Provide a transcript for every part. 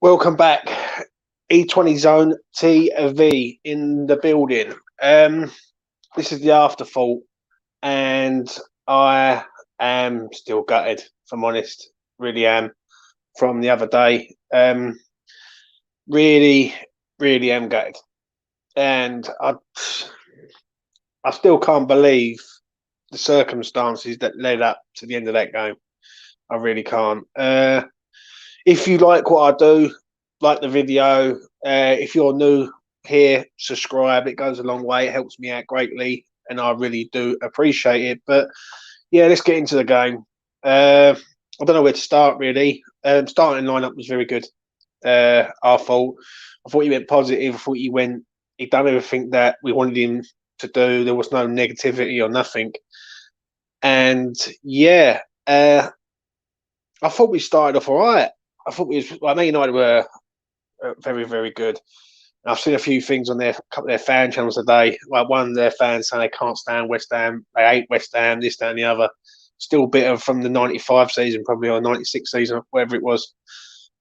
Welcome back. E20 Zone TV in the building. This is the afterthought, and I am still gutted, if I'm honest. Really am, from the other day. Really, really am gutted. And I still can't believe the circumstances that led up to the end of that game. I really can't. If you like what I do, like the video. If you're new here, subscribe. It goes a long way. It helps me out greatly, and I really do appreciate it. But yeah, let's get into the game. I don't know where to start really. Starting lineup was very good. I thought he went positive. I thought he done everything that we wanted him to do. There was no negativity or nothing. And yeah, I thought we started off all right. I thought we was. I know United were very, very good. I've seen a few things on a couple of their fan channels today. Like one of their fans saying they can't stand West Ham, they hate West Ham, this, that, and the other. Still bitter from the '95 season, probably, or '96 season, whatever it was.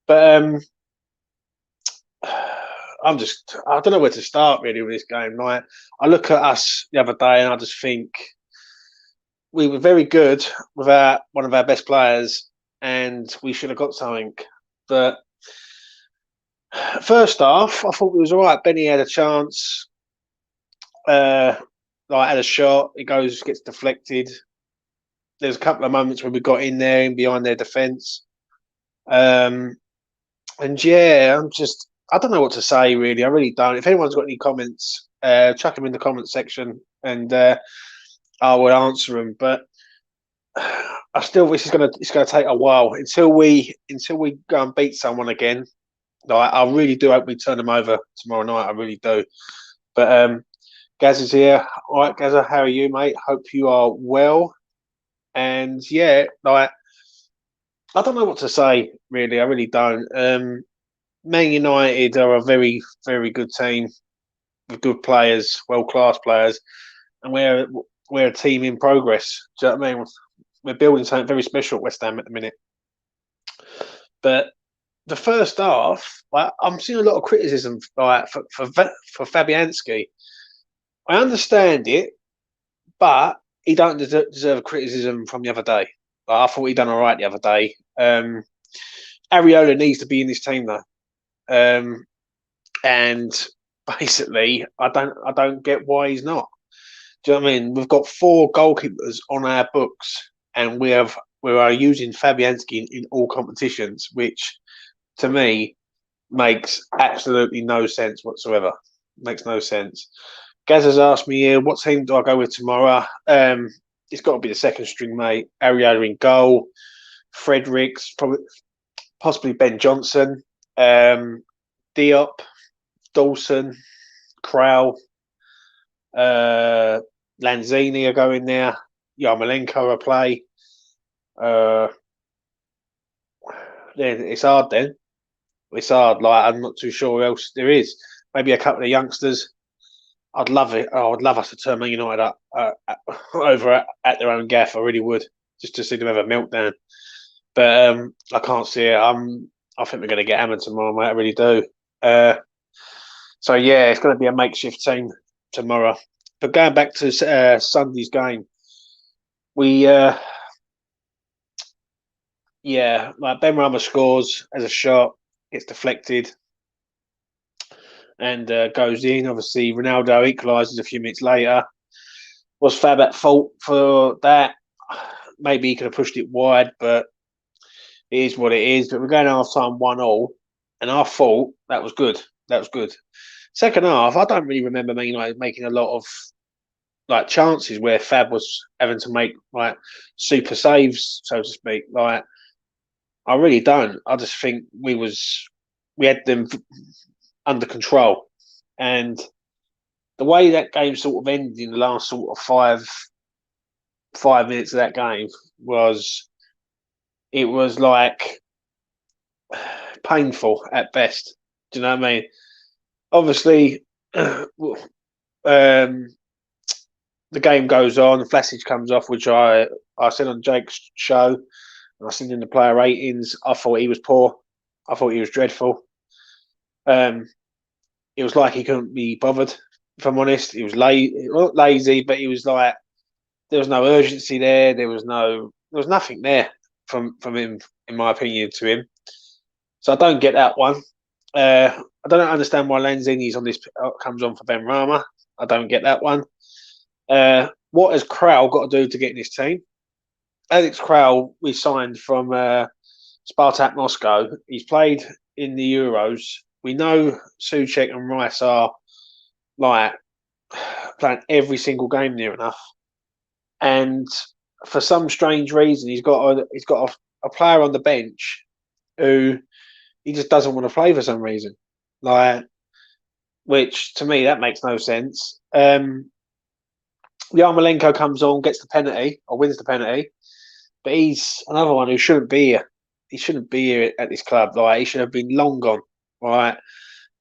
But I don't know where to start really with this game. Like, I look at us the other day and I just think we were very good without one of our best players, and we should have got something. But first half, I thought it was all right. Benny had a chance, had a shot. It gets deflected. There's a couple of moments where we got in there and behind their defence. And yeah, I don't know what to say really. I really don't. If anyone's got any comments, chuck them in the comment section, and I will answer them. But it's gonna take a while until we go and beat someone again. I really do hope we turn them over tomorrow night. I really do. But Gaz is here. All right, Gazza, how are you, mate? Hope you are well. And yeah, I don't know what to say, really. I really don't. Man United are a very, very good team with good players, world-class players. And we're a team in progress. Do you know what I mean? We're building something very special at West Ham at the minute. But the first half, I'm seeing a lot of criticism for Fabianski. I understand it, but he don't deserve criticism from the other day. I thought he done all right the other day. Areola needs to be in this team though, and basically, I don't get why he's not. Do you know what I mean? We've got 4 goalkeepers on our books, and we are using Fabianski in all competitions, which to me makes absolutely no sense whatsoever. Makes no sense. Gaz has asked me here, what team do I go with tomorrow? It's got to be the second string, mate. Areola in goal, Fredericks, possibly Ben Johnson, Diop, Dawson, Krau, Lanzini are going there. Yarmolenko will play. Then it's hard then. It's hard. Like, I'm not too sure who else there is. Maybe a couple of youngsters. I'd love it. I'd love us to turn Man United up over at their own gaff. I really would, just to see them have a meltdown. But I can't see it. I think we're going to get hammered tomorrow, mate. I really do. So yeah, it's going to be a makeshift team tomorrow. But going back to Sunday's game, we like Benrahma scores as a shot, gets deflected, and goes in. Obviously, Ronaldo equalises a few minutes later. Was Fab at fault for that? Maybe he could have pushed it wide, but it is what it is. But we're going half time 1-1, and I thought that was good. That was good. Second half, I don't really remember Man United making a lot of like chances where Fab was having to make like super saves, so to speak. Like, I really don't. I just think we had them under control, and the way that game sort of ended in the last sort of five minutes of that game was like painful at best. Do you know what I mean? Obviously, the game goes on. Vlasic comes off, which I said on Jake's show, and I seen in the player ratings. I thought he was poor. I thought he was dreadful. It was like he couldn't be bothered. If I'm honest, he was not lazy, but he was like there was no urgency there. There was nothing there from him, in my opinion, to him. So I don't get that one. I don't understand why Lanzini's on this comes on for Benrahma. I don't get that one. What has Král got to do to get in this team? Alex Král, we signed from Spartak Moscow. He's played in the Euros. We know Souček and Rice are like playing every single game near enough, and for some strange reason, he's got a player on the bench who he just doesn't want to play for some reason, like, which to me that makes no sense. Yarmolenko comes on, gets the penalty or wins the penalty, but he's another one who shouldn't be here. He shouldn't be here at this club. Like, he should have been long gone, right?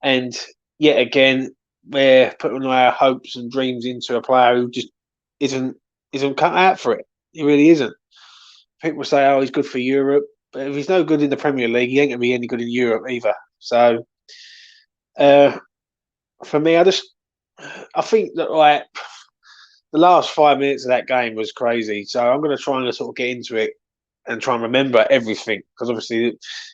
And yet again, we're putting our hopes and dreams into a player who just isn't cut out for it. He really isn't. People say, "Oh, he's good for Europe," but if he's no good in the Premier League, he ain't gonna be any good in Europe either. So, for me, I think that like the last 5 minutes of that game was crazy. So I'm going to try and sort of get into it and try and remember everything, because obviously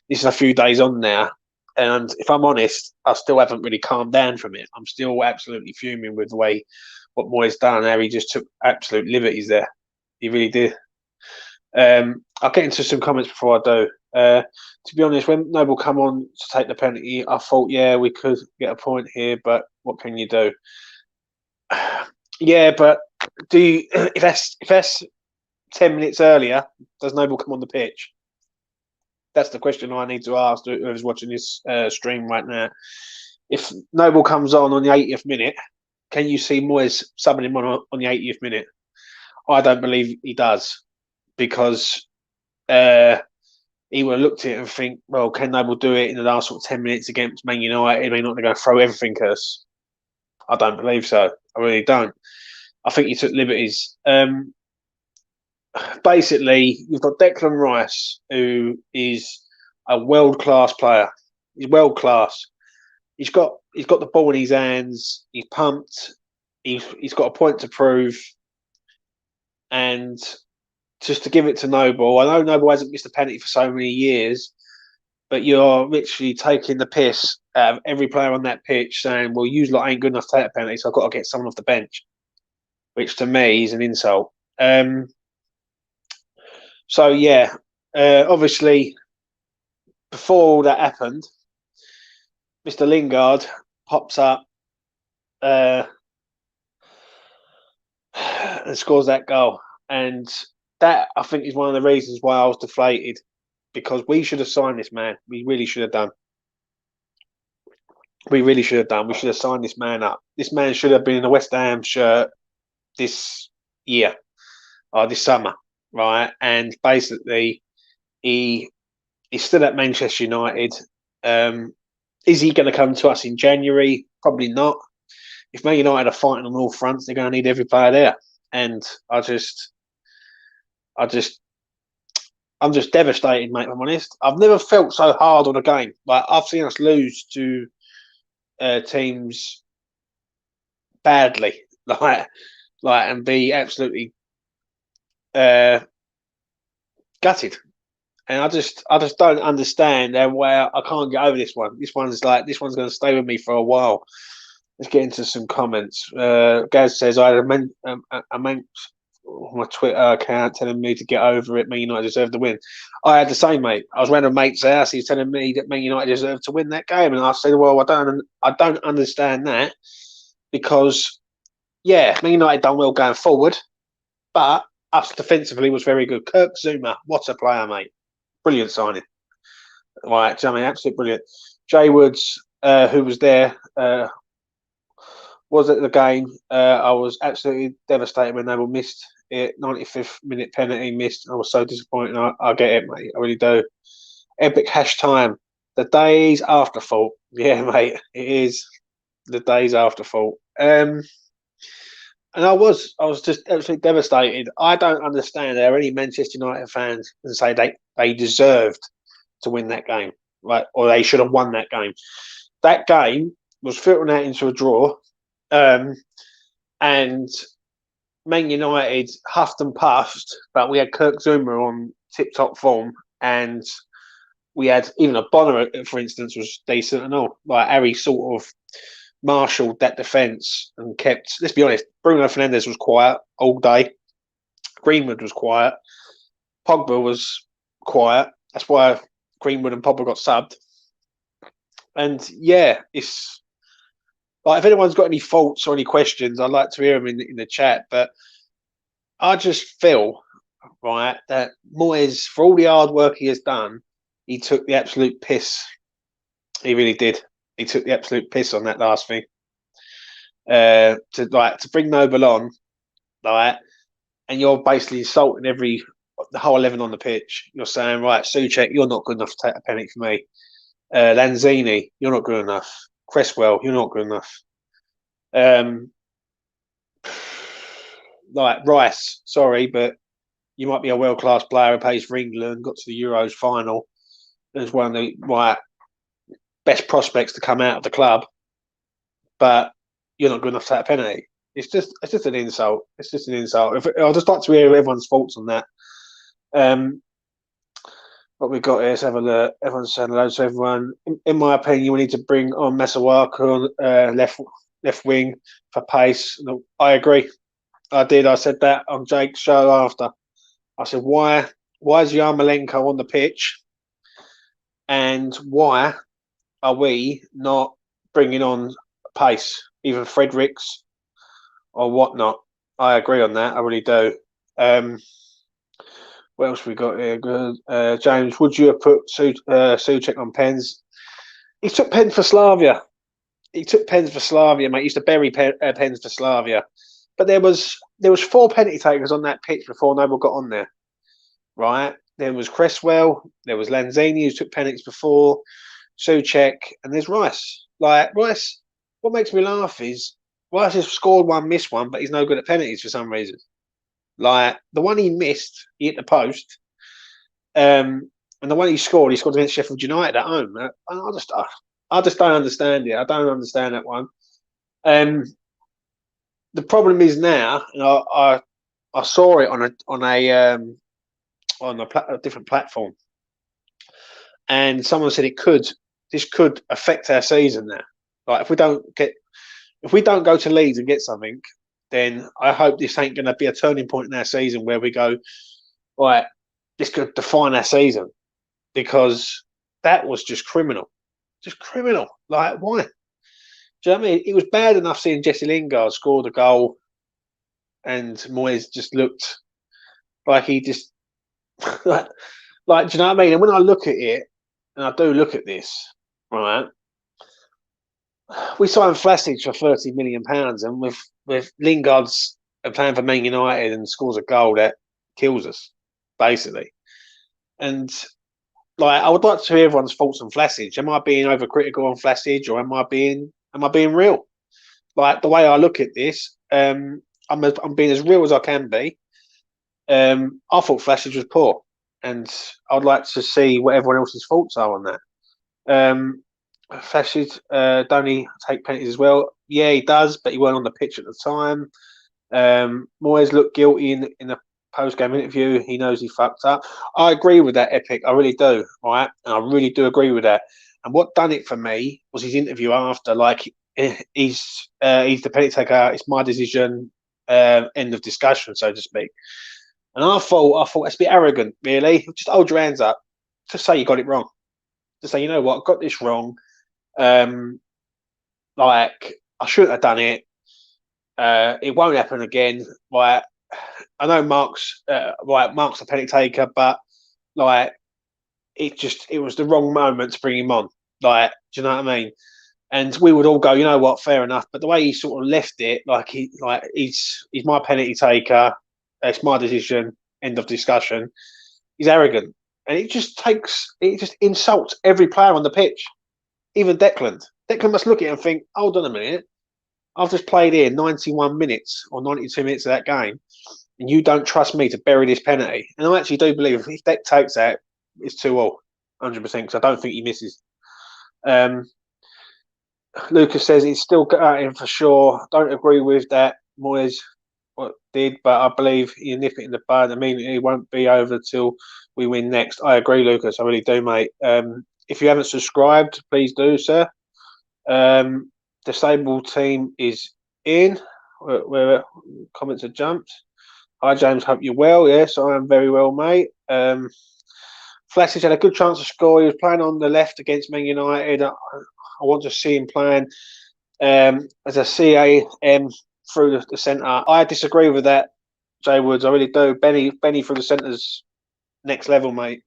this is a few days on now. And if I'm honest, I still haven't really calmed down from it. I'm still absolutely fuming with the way what Moyes done. How he just took absolute liberties there. He really did. I'll get into some comments before I do. To be honest, when Noble come on to take the penalty, I thought, yeah, we could get a point here, but what can you do? Yeah, but if that's 10 minutes earlier, does Noble come on the pitch? That's the question I need to ask whoever's watching this stream right now. If Noble comes on the 80th minute, can you see Moyes subbing him on the 80th minute? I don't believe he does, because he would have looked at it and think, well, can Noble do it in the last sort of 10 minutes against Man United? They're not going to go throw everything at us. I don't believe so. I really don't. I think he took liberties. Basically, you've got Declan Rice, who is a world-class player. He's world-class. He's got the ball in his hands. He's pumped. He's got a point to prove. And just to give it to Noble, I know Noble hasn't missed a penalty for so many years, but you're literally taking the piss out of every player on that pitch, saying, well, you lot ain't good enough to take a penalty, so I've got to get someone off the bench, which to me is an insult. So, yeah, obviously, before all that happened, Mr. Lingard pops up and scores that goal. And that, I think, is one of the reasons why I was deflated, because we should have signed this man. We really should have done. We should have signed this man up. This man should have been in a West Ham shirt this year, or this summer, right? And basically, he's still at Manchester United. Is he going to come to us in January? Probably not. If Man United are fighting on all fronts, they're going to need every player there. And I'm just devastated, mate. If I'm honest, I've never felt so hard on a game. Like, I've seen us lose to teams badly, like, and be absolutely gutted. And I just don't understand why I can't get over this one. This one's going to stay with me for a while. Let's get into some comments. Gaz says, I had a man on my Twitter account telling me to get over it. Man United deserved to win. I had the same, mate. I was around a mate's house. He was telling me that Man United deserved to win that game, and I said, well, I don't understand that, because yeah, Man United done well going forward, but us defensively was very good. Kirk Zouma, what a player, mate! Brilliant signing. Right, I mean, absolutely brilliant. Jay Woods, who was there, was at the game. I was absolutely devastated when Noble missed it. 95th minute penalty missed. I was so disappointed. I get it, mate. I really do. Epic hash time. The day's afterthought. Yeah, mate. It is the day's afterthought. And I was just absolutely devastated. I don't understand how any Manchester United fans can say they deserved to win that game, right? Or they should have won that game. that game was filtering out into a draw, and Man United huffed and puffed, but we had Kirk Zuma on tip-top form, and we had even a Bonner, for instance, was decent and all. Like Harry sort of marshalled that defence and kept. Let's be honest, Bruno Fernandes was quiet all day. Greenwood was quiet. Pogba was quiet. That's why Greenwood and Pogba got subbed. And yeah, it's like if anyone's got any faults or any questions, I'd like to hear them in the chat. But I just feel right that Moyes, for all the hard work he has done, he took the absolute piss. He really did. He took the absolute piss on that last thing. To bring Noble on, like, and you're basically insulting the whole 11 on the pitch. You're saying, right, Souček, you're not good enough to take a penalty for me. Lanzini, you're not good enough. Cresswell, you're not good enough. Like Rice, sorry, but you might be a world-class player who plays for England, got to the Euros final, as one of the best prospects to come out of the club, but you're not good enough to take a penalty. It's just an insult. It's just an insult. I'd just like to hear everyone's thoughts on that. What we've got here, let's have a look. Everyone's saying hello to everyone. In my opinion, we need to bring on Masuaku on left wing for pace. I agree. I did. I said that on Jake's show after. I said, why is Yarmolenko on the pitch? And why are we not bringing on pace, even Fredericks or whatnot? I agree on that. I really do. What else we got here? Good. James, would you have put Souček on pens? He took pens for Slavia. Mate. He used to bury pens for Slavia. But there was 4 penalty takers on that pitch before Noble got on there. Right? There was Cresswell, there was Lanzini who took penalties before, Souček, and there's Rice. Like Rice, what makes me laugh is Rice has scored one, missed one, but he's no good at penalties for some reason. Like the one he missed, he hit the post. And the one he scored against Sheffield United at home. I just don't understand it. I don't understand that one. The problem is now, and I saw it on a different platform, and someone said this could affect our season now. Like if we don't go to Leeds and get something, then I hope this ain't going to be a turning point in our season where we go, right, this could define our season, because that was just criminal. Like, why? Do you know what I mean? It was bad enough seeing Jesse Lingard score the goal and Moyes just looked like he just, like, do you know what I mean? And when I look at it, and I do look at this, right, we signed Vlasic for £30 million, and with Lingard's playing for Man United and scores a goal, that kills us, basically. And like, I would like to hear everyone's thoughts on Vlasic. Am I being overcritical on Vlasic, or am I being real? Like the way I look at this, I'm being as real as I can be. I thought Vlasic was poor, and I'd like to see what everyone else's thoughts are on that. Vlasic, don't he take penalties as well? Yeah, he does, but he weren't on the pitch at the time. Moyes looked guilty in the post-game interview. He knows he fucked up. I agree with that, Epic. I really do, right? And I really do agree with that. And what done it for me was his interview after. Like, he's the penalty taker. It's my decision. End of discussion, so to speak. And I thought that's a bit arrogant, really. Just hold your hands up. Just say you got it wrong. Just say, you know what, I got this wrong. Like, I shouldn't have done it. It won't happen again. Like, I know Mark's a penalty taker, but like, it was the wrong moment to bring him on. Like, do you know what I mean? And we would all go, you know what, fair enough. But the way he sort of left it, he's my penalty taker. It's my decision. End of discussion. He's arrogant, and it just insults every player on the pitch. Even Declan. Declan must look at it and think, hold on a minute. I've just played here 91 minutes or 92 minutes of that game, and you don't trust me to bury this penalty. And I actually do believe if Deck takes that, it's 2-2, 100%, because I don't think he misses. Lucas says he's still got at him for sure. Don't agree with that. Moyes what did, but I believe you nip it in the bud. I mean, it won't be over till we win next. I agree, Lucas. I really do, mate. If you haven't subscribed, please do, sir. Disabled team is in. Where comments have jumped. Hi, James. Hope you're well. Yes, I am very well, mate. Vlasic had a good chance to score. He was playing on the left against Man United. I want to see him playing as a CAM through the centre. I disagree with that, Jay Woods. I really do. Benny through the centre's next level, mate.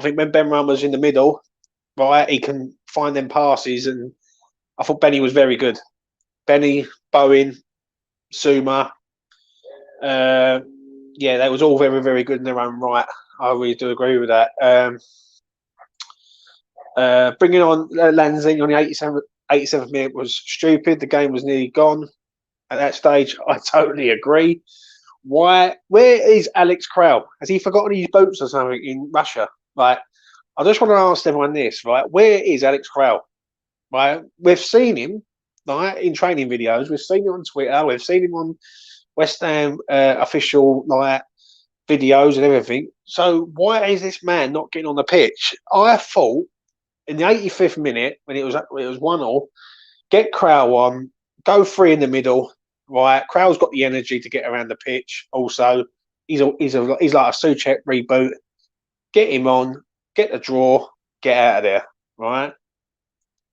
I think when Ben was in the middle, right, he can find them passes, and I thought Benny was very good. Benny, Bowen, Suma, yeah, that was all very, very good in their own right. I really do agree with that. Bringing on Lanzini on the 87th minute was stupid. The game was nearly gone at that stage. I totally agree. Why? Where is Alex Krell? Has he forgotten his boots or something in Russia? Right. I just want to ask everyone this. Right. Where is Alex Krell? Right. We've seen him. Right, in training videos, we've seen him on Twitter. We've seen him on West Ham official videos and everything. So why is this man not getting on the pitch? I thought in the 85th minute when it was 1-1, get Krell on, go free in the middle. Right, Krell's got the energy to get around the pitch. Also, he's like a Souček reboot. Get him on, get the draw, get out of there. Right.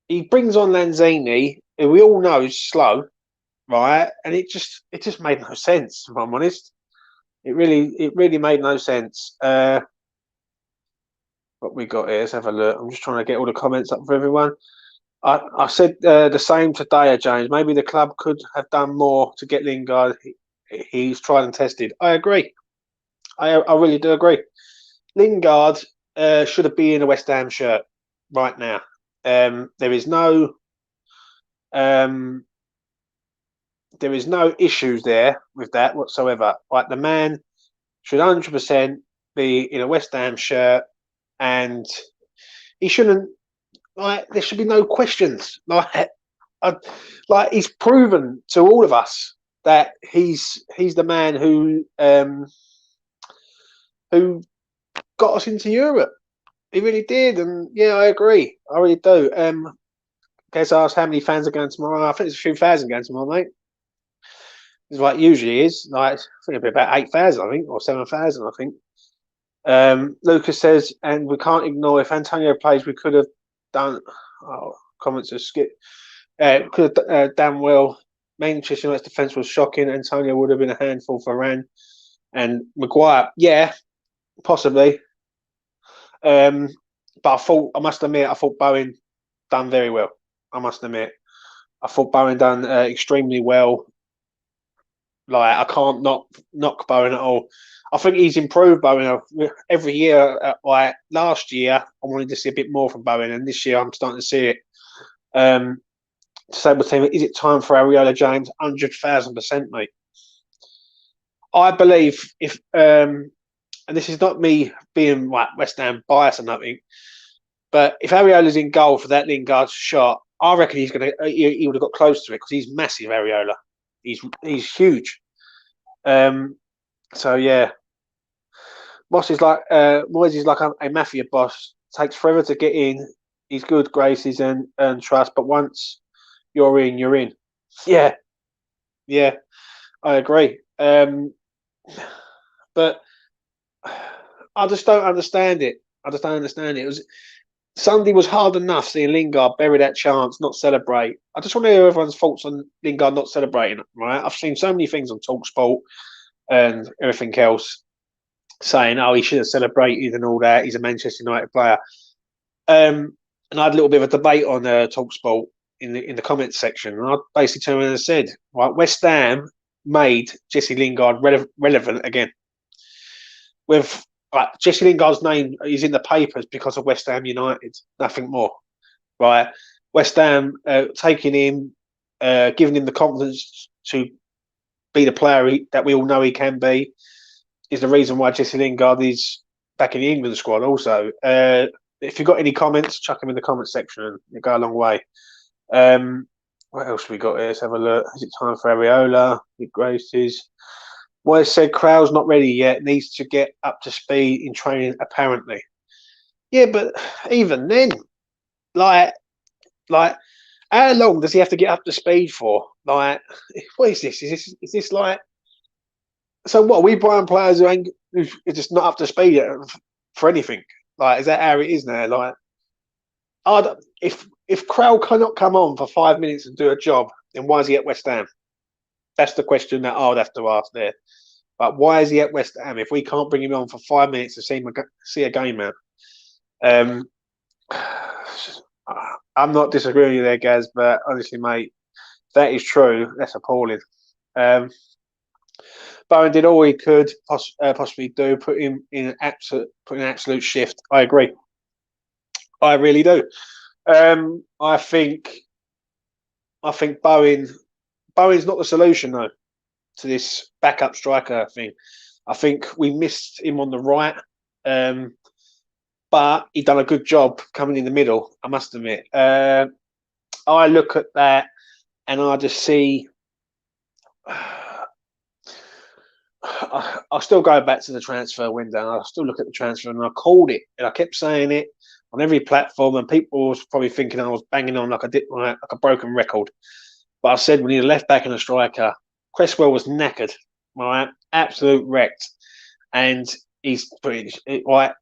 He brings on Lanzini, who we all know is slow, right? And it just made no sense, if I'm honest. It really made no sense. What we got here, let's have a look. I'm just trying to get all the comments up for everyone. I said the same today, James. Maybe the club could have done more to get Lingard. He's tried and tested. I agree. I really do agree. Lingard should have been in a West Ham shirt right now. There is no issues there with that whatsoever. Like, the man should 100% be in a West Ham shirt, and he shouldn't. Like, there should be no questions. Like he's proven to all of us that he's the man who got us into Europe. He really did, and yeah, I agree. I really do. Guess asked how many fans are going tomorrow. I think there's a few thousand going tomorrow, mate. It's like usually is. Like, I think it'll be about 8,000, I think, or 7,000, I think. Lucas says, and we can't ignore if Antonio plays, we could have done. Oh, comments are skip. Could have done well. Manchester United's defence was shocking. Antonio would have been a handful for Varane and Maguire. Yeah, possibly. But I must admit, I thought Bowen done very well. I must admit, I thought Bowen done extremely well. Like, I can't knock Bowen at all. I think he's improved Bowen every year. Like last year, I wanted to see a bit more from Bowen, and this year I'm starting to see it. Disabled team, is it time for Areola, James? 100,000%, mate. I believe if and this is not me being like West Ham bias or nothing, but if Areola's in goal for that Lingard shot, I reckon he would have got close to it because he's massive, Areola. He's huge. So yeah, Moyes is like a mafia boss. Takes forever to get in. He's good graces and earn trust, but once you're in, you're in. Yeah, I agree. But I just don't understand it. Sunday was hard enough seeing Lingard bury that chance, not celebrate. I just want to hear everyone's thoughts on Lingard not celebrating. Right, I've seen so many things on TalkSport and everything else saying, "Oh, he should have celebrated and all that. He's a Manchester United player." And I had a little bit of a debate on TalkSport in the comments section, and I basically turned around and said, "Right, West Ham made Jesse Lingard relevant again. With Jesse Lingard's name is in the papers because of West Ham United, nothing more. Right, West Ham taking him, giving him the confidence to be the player that we all know he can be, is the reason why Jesse Lingard is back in the England squad. Also, if you've got any comments, chuck them in the comments section, and it'll go a long way. What else we got here? Let's have a look. Is it time for Areola? Big Graces. Moyes said Crowell's not ready yet. Needs to get up to speed in training, apparently. Yeah, but even then, like, how long does he have to get up to speed for? Like, what is this? Is this like? So what? We buying players who's just not up to speed for anything. Like, is that how it is now? Like, if Crowell cannot come on for 5 minutes and do a job, then why is he at West Ham? That's the question that I would have to ask there. But why is he at West Ham if we can't bring him on for 5 minutes to see a game out? I'm not disagreeing with you there, Gaz, but honestly, mate, if that is true, that's appalling. Bowen did all he could possibly do, put him in an absolute shift. I agree. I really do. I think Bowen's not the solution though to this backup striker thing. I think we missed him on the right, but he done a good job coming in the middle. I must admit. I look at that and I just see. I'll still go back to the transfer window. And I'll still look at the transfer, and I called it, and I kept saying it on every platform, and people was probably thinking I was banging on like a broken record. But I said we need a left back and a striker. Cresswell was knackered, right, absolute wrecked, and he's pretty right.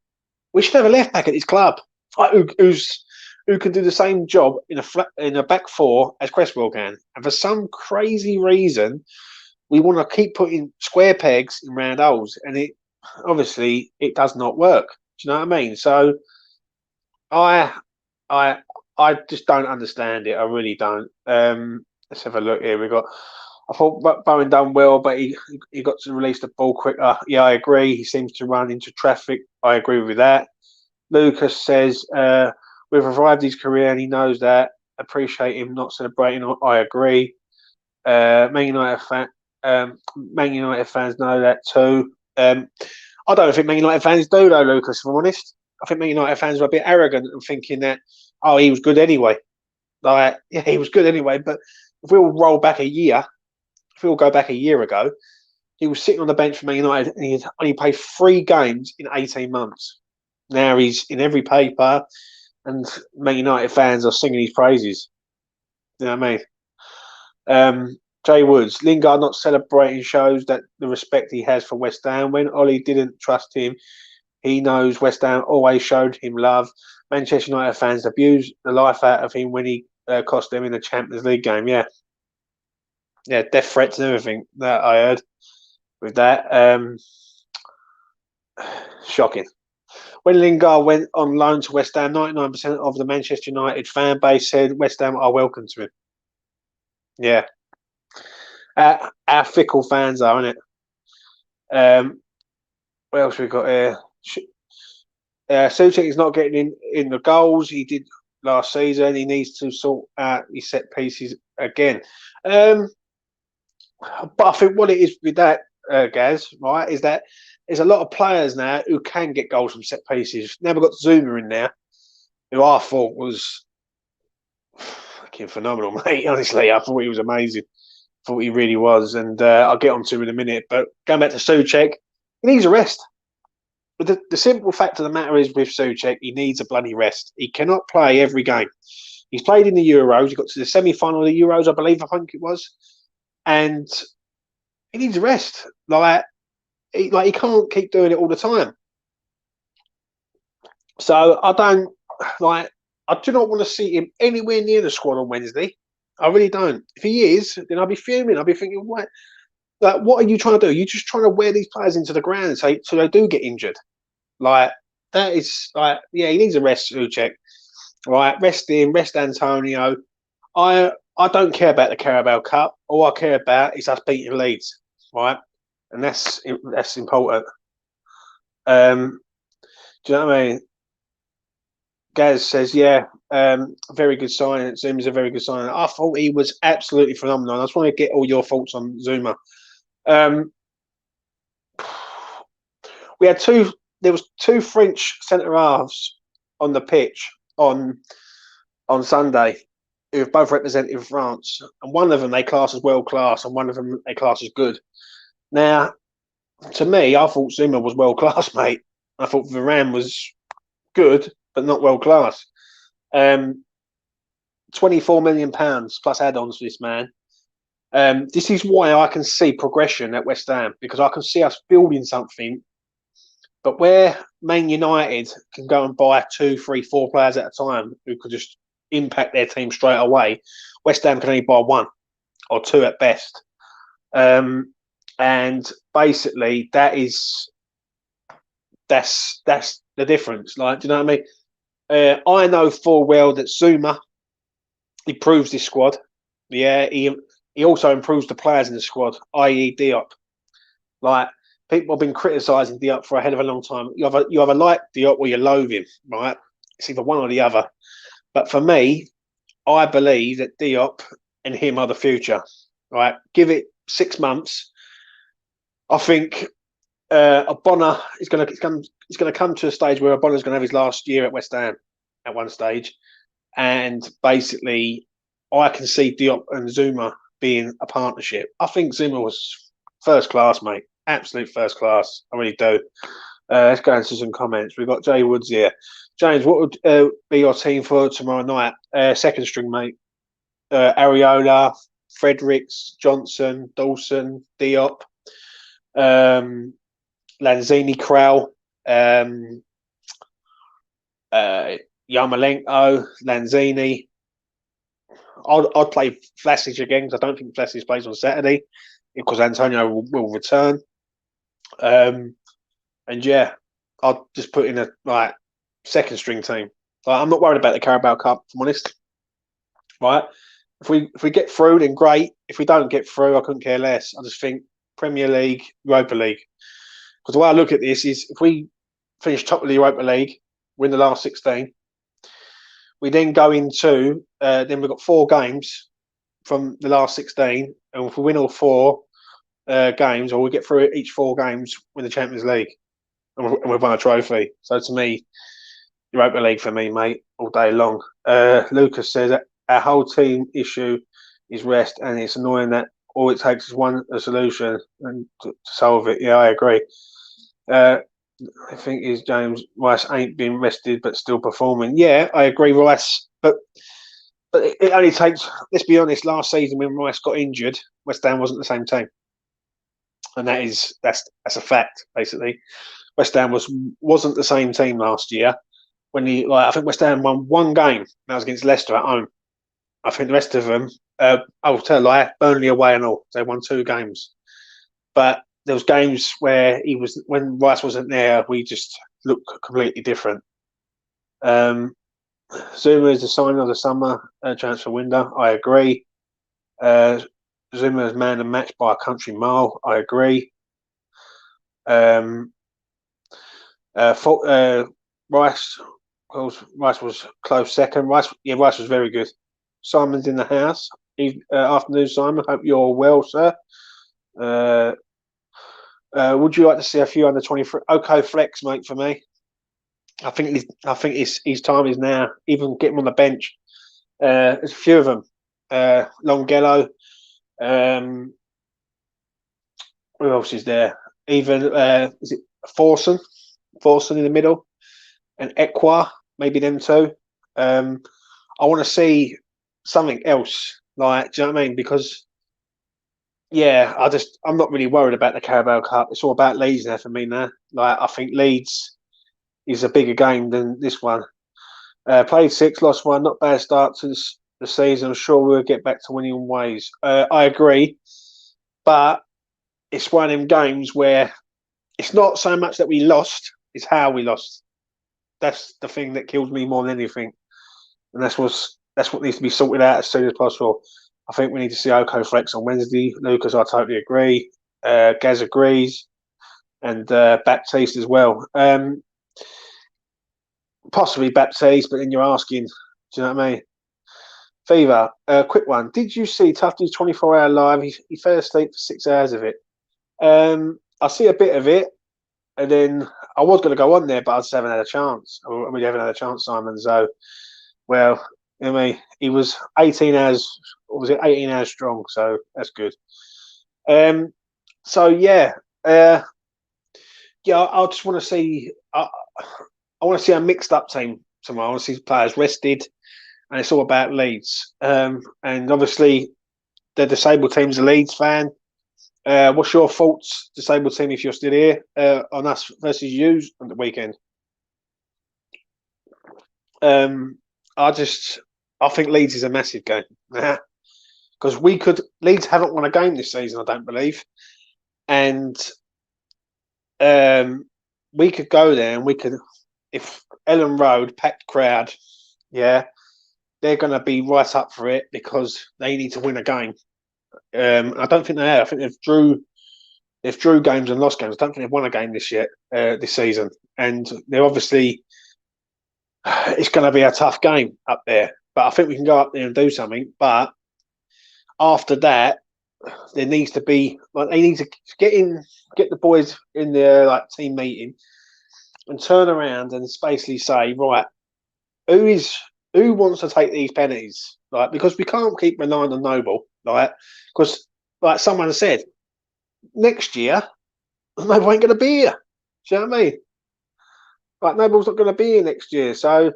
We should have a left back at his club, who can do the same job in a back four as Cresswell can. And for some crazy reason, we want to keep putting square pegs in round holes, and it does not work. Do you know what I mean? So I just don't understand it. I really don't. Let's have a look here. I thought Bowen done well, but he got to release the ball quicker. Yeah, I agree. He seems to run into traffic. I agree with that. Lucas says we've revived his career, and he knows that. Appreciate him not celebrating. I agree. Man United fans know that too. I don't think Man United fans do though, Lucas. If I'm honest, I think Man United fans are a bit arrogant and thinking that he was good anyway. Like, yeah, he was good anyway. But if we'll roll back a year, if we'll go back a year ago, he was sitting on the bench for Man United and he only played 3 games in 18 months. Now he's in every paper, and Man United fans are singing his praises. You know what I mean? Jay Woods, Lingard not celebrating shows that the respect he has for West Ham. When Ollie didn't trust him, he knows West Ham always showed him love. Manchester United fans abused the life out of him when he cost them in the Champions League game. Yeah, death threats and everything that I heard with that. Shocking. When Lingard went on loan to West Ham, 99% of the Manchester United fan base said West Ham are welcome to him. Yeah. Our fickle fans are, isn't it? What else we got here? Soucek is not getting in the goals he did last season. He needs to sort out his set pieces again. But I think what it is with that, Gaz, right, is that there's a lot of players now who can get goals from set pieces. Now we've got Zuma in there, who I thought was fucking phenomenal, mate. Honestly, I thought he was amazing. Thought he really was, and I'll get on to him in a minute. But going back to Soucek, he needs a rest. But the simple fact of the matter is with Soucek, he needs a bloody rest. He cannot play every game. He's played in the Euros. He got to the semi-final of the Euros, I think it was, and he needs a rest. He can't keep doing it all the time. So I do not want to see him anywhere near the squad on Wednesday. I really don't. If he is, then I'll be fuming. I'll be thinking, what are you trying to do? You're just trying to wear these players into the ground so they do get injured. That is yeah, he needs a rest, Soucek. Right, rest him, rest Antonio. I don't care about the Carabao Cup. All I care about is us beating Leeds, right? And that's important. Do you know what I mean? Gaz says, yeah, very good sign. Zuma's a very good sign. I thought he was absolutely phenomenal. I just want to get all your thoughts on Zuma. We had there was 2 French centre halves on the pitch on Sunday who have both represented France, and one of them they class as world class, and one of them they class as good. Now, to me, I thought Zuma was world class, mate. I thought Varane was good, but not world class. £24 million plus add-ons for this man. This is why I can see progression at West Ham, because I can see us building something. But where Man United can go and buy 2, 3, 4 players at a time who could just impact their team straight away, West Ham can only buy 1 or 2 at best. And basically, that's the difference. Like, do you know what I mean? I know full well that Zuma improves this squad. Yeah, he also improves the players in the squad, i.e. Diop. Like, people have been criticising Diop for a hell of a long time. You either like Diop or you loathe him, right? It's either one or the other. But for me, I believe that Diop and him are the future. Right? Give it 6 months. I think Ogbonna is going to come to a stage where Ogbonna is going to have his last year at West Ham at one stage, and basically, I can see Diop and Zuma being a partnership. I think Zuma was first class, mate. Absolute first class. I really do. Let's go into some comments. We've got Jay Woods here. James, what would be your team for tomorrow night? Second string, mate. Areola, Fredericks, Johnson, Dawson, Diop, Lanzini, Krell, Yarmolenko, Lanzini. I'd play Vlasic again because I don't think Vlasic plays on Saturday because Antonio will return. And yeah, I'll just put in a second string team. I'm not worried about the Carabao Cup, if I'm honest. Right? If we get through, then great. If we don't get through, I couldn't care less. I just think Premier League, Europa League. Because the way I look at this is, if we finish top of the Europa League, win the last 16, we then go into then we've got 4 games from the last 16, and if we win all 4 games, or we get through each 4 games, win the Champions League, and we've won a trophy. So to me, Europa League for me, mate, all day long. Lucas says that our whole team issue is rest, and it's annoying that all it takes is a solution and to solve it. Yeah, I agree. I think is James Rice ain't been rested but still performing. Yeah, I agree, Rice. But it only takes. Let's be honest. Last season when Rice got injured, West Ham wasn't the same team, and that's a fact. Basically, West Ham wasn't the same team last year. I think West Ham won 1 game. That was against Leicester at home. I think the rest of them. I'll tell a lie. Burnley away and all. They won 2 games, but there was games where when Rice wasn't there, we just looked completely different. Zuma is the sign of the summer transfer window. I agree. Zuma is man and match by a country mile. I agree. Rice was close second. Rice was very good. Simon's in the house. Afternoon, Simon. Hope you're well, sir. Would you like to see a few under 23? Okay, flex, mate, for me. I think his time is now. Even get him on the bench. There's a few of them. Longelo. Who else is there? Even is it Forson? Forson in the middle, and Equa, maybe them 2. I want to see something else. Like, do you know what I mean? Because yeah, I'm not really worried about the Carabao Cup. It's all about Leeds now for me now. Like, I think Leeds is a bigger game than this one. Played 6, lost 1. Not bad start to the season. I'm sure we'll get back to winning ways. I agree, but it's one of them games where it's not so much that we lost; it's how we lost. That's the thing that kills me more than anything, and that's what needs to be sorted out as soon as possible. I think we need to see Oko flex on Wednesday. Lucas, I totally agree. Gaz agrees, and Baptiste as well. Possibly Baptiste, but then you're asking, do you know what I mean? Fever, quick one. Did you see Tufty's 24-hour live? He fell asleep for 6 hours of it. I see a bit of it, and then I was going to go on there, but I just haven't had a chance. I really haven't had a chance, Simon. So, well, I mean, he was 18 hours, or was it 18 hours strong? So that's good. Um, so yeah, uh, yeah, I just want to see. I want to see a mixed up team tomorrow. I want to see players rested, and it's all about Leeds. And obviously, the disabled team's a Leeds fan. What's your thoughts, disabled team, if you're still here, on us versus you on the weekend? Um, I just, I think Leeds is a massive game because Leeds haven't won a game this season, I don't believe, and um, we could go there and we could, if Ellen Road packed crowd, yeah, they're going to be right up for it because they need to win a game. I don't think they have. I think they've drew games and lost games. I don't think they've won a game this season, and they're obviously it's going to be a tough game up there. But I think we can go up there and do something. But after that, there needs to be like they need to get the boys in their like team meeting and turn around and basically say, right, who is who wants to take these penalties? Like because we can't keep relying on Noble, like because like someone said, next year Noble ain't going to be here. Do you know what I mean? Like Noble's not going to be here next year, so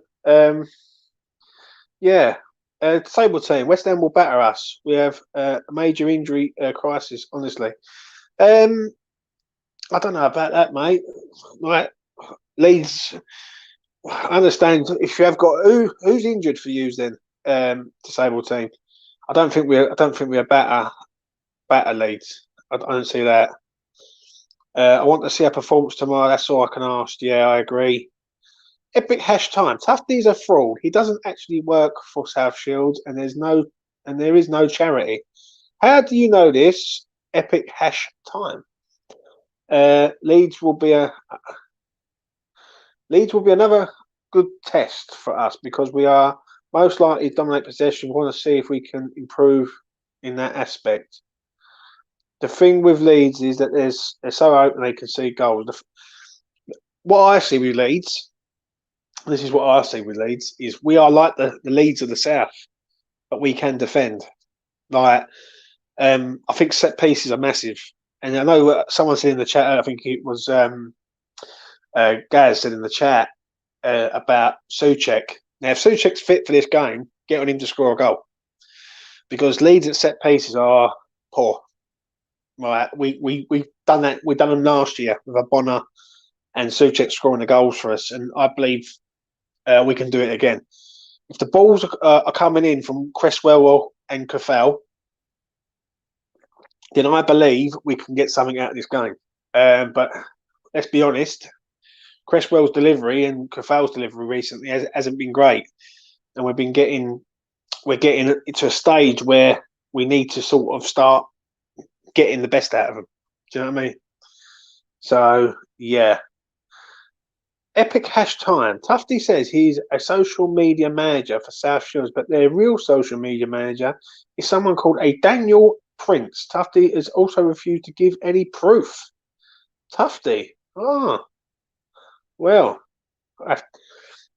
yeah. Table team. West Ham will batter us. We have a major injury crisis. Honestly, um, I don't know about that, mate. Like Leeds, I understand if you have got who's injured for you then. Disabled team. I don't think we're batter Leeds. I don't see that. I want to see a performance tomorrow. That's all I can ask. Yeah, I agree. Epic hash time. Tufty's a fraud. He doesn't actually work for South Shields, and there is no charity. How do you know this? Epic hash time. Leeds will be another good test for us because we are most likely to dominate possession. We want to see if we can improve in that aspect. The thing with Leeds is that they're so open they can see goals. What I see with Leeds, this is what I see with Leeds, is we are like the Leeds of the South, but we can defend. Like, I think set pieces are massive. And I know someone said in the chat, I think it was Gaz said in the chat about Souček. Now, if Souček's fit for this game, get on him to score a goal. Because Leeds at set pieces are poor. Right, we've done that. We've done them last year with Bonner and Souček scoring the goals for us, and I believe we can do it again. If the balls are coming in from Cresswell and Cafell, then I believe we can get something out of this game. But let's be honest, Cresswell's delivery and Cafell's delivery recently hasn't been great, and we're getting to a stage where we need to sort of start getting the best out of them. Do you know what I mean? So yeah. Epic hash time. Tufty says he's a social media manager for South Shields, but their real social media manager is someone called a Daniel Prince. Tufty has also refused to give any proof. Tufty. Oh, well,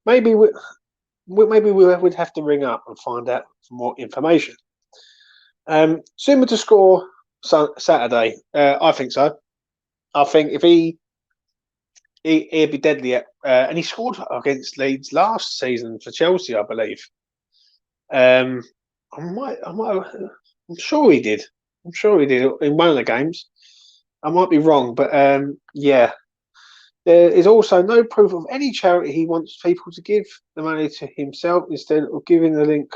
maybe we would have to ring up and find out some more information. Suma to score Saturday. I think so. I think if he'd be deadly and he scored against Leeds last season for Chelsea, I believe. I'm sure he did. I'm sure he did in one of the games. I might be wrong, but yeah. There is also no proof of any charity he wants people to give the money to himself instead of giving the link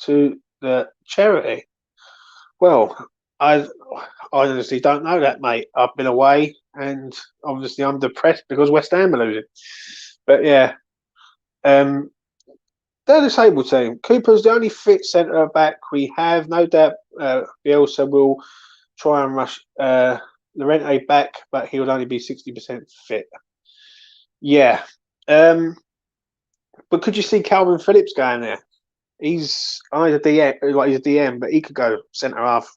to the charity. Well, I honestly don't know that, mate. I've been away, and obviously I'm depressed because West Ham are losing. But yeah, they're the disabled team. Cooper's the only fit centre back we have. No doubt Bielsa will try and rush Llorente back, but he will only be 60% fit. Yeah. But could you see Calvin Phillips going there? He's a DM, like he's a DM, but he could go centre half,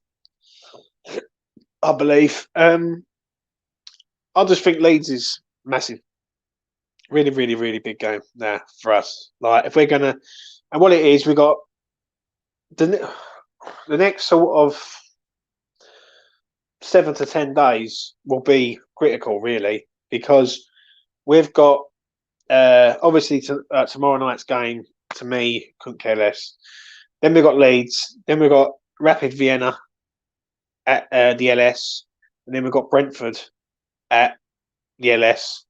I believe. I just think Leeds is massive. Really, really, really big game now for us. Like if we're gonna And what it is, we got the next sort of 7 to 10 days will be critical, really, because we've got obviously tomorrow night's game. To me, couldn't care less. Then we've got Leeds. Then we've got Rapid Vienna at the LS, and then we've got Brentford at the LS,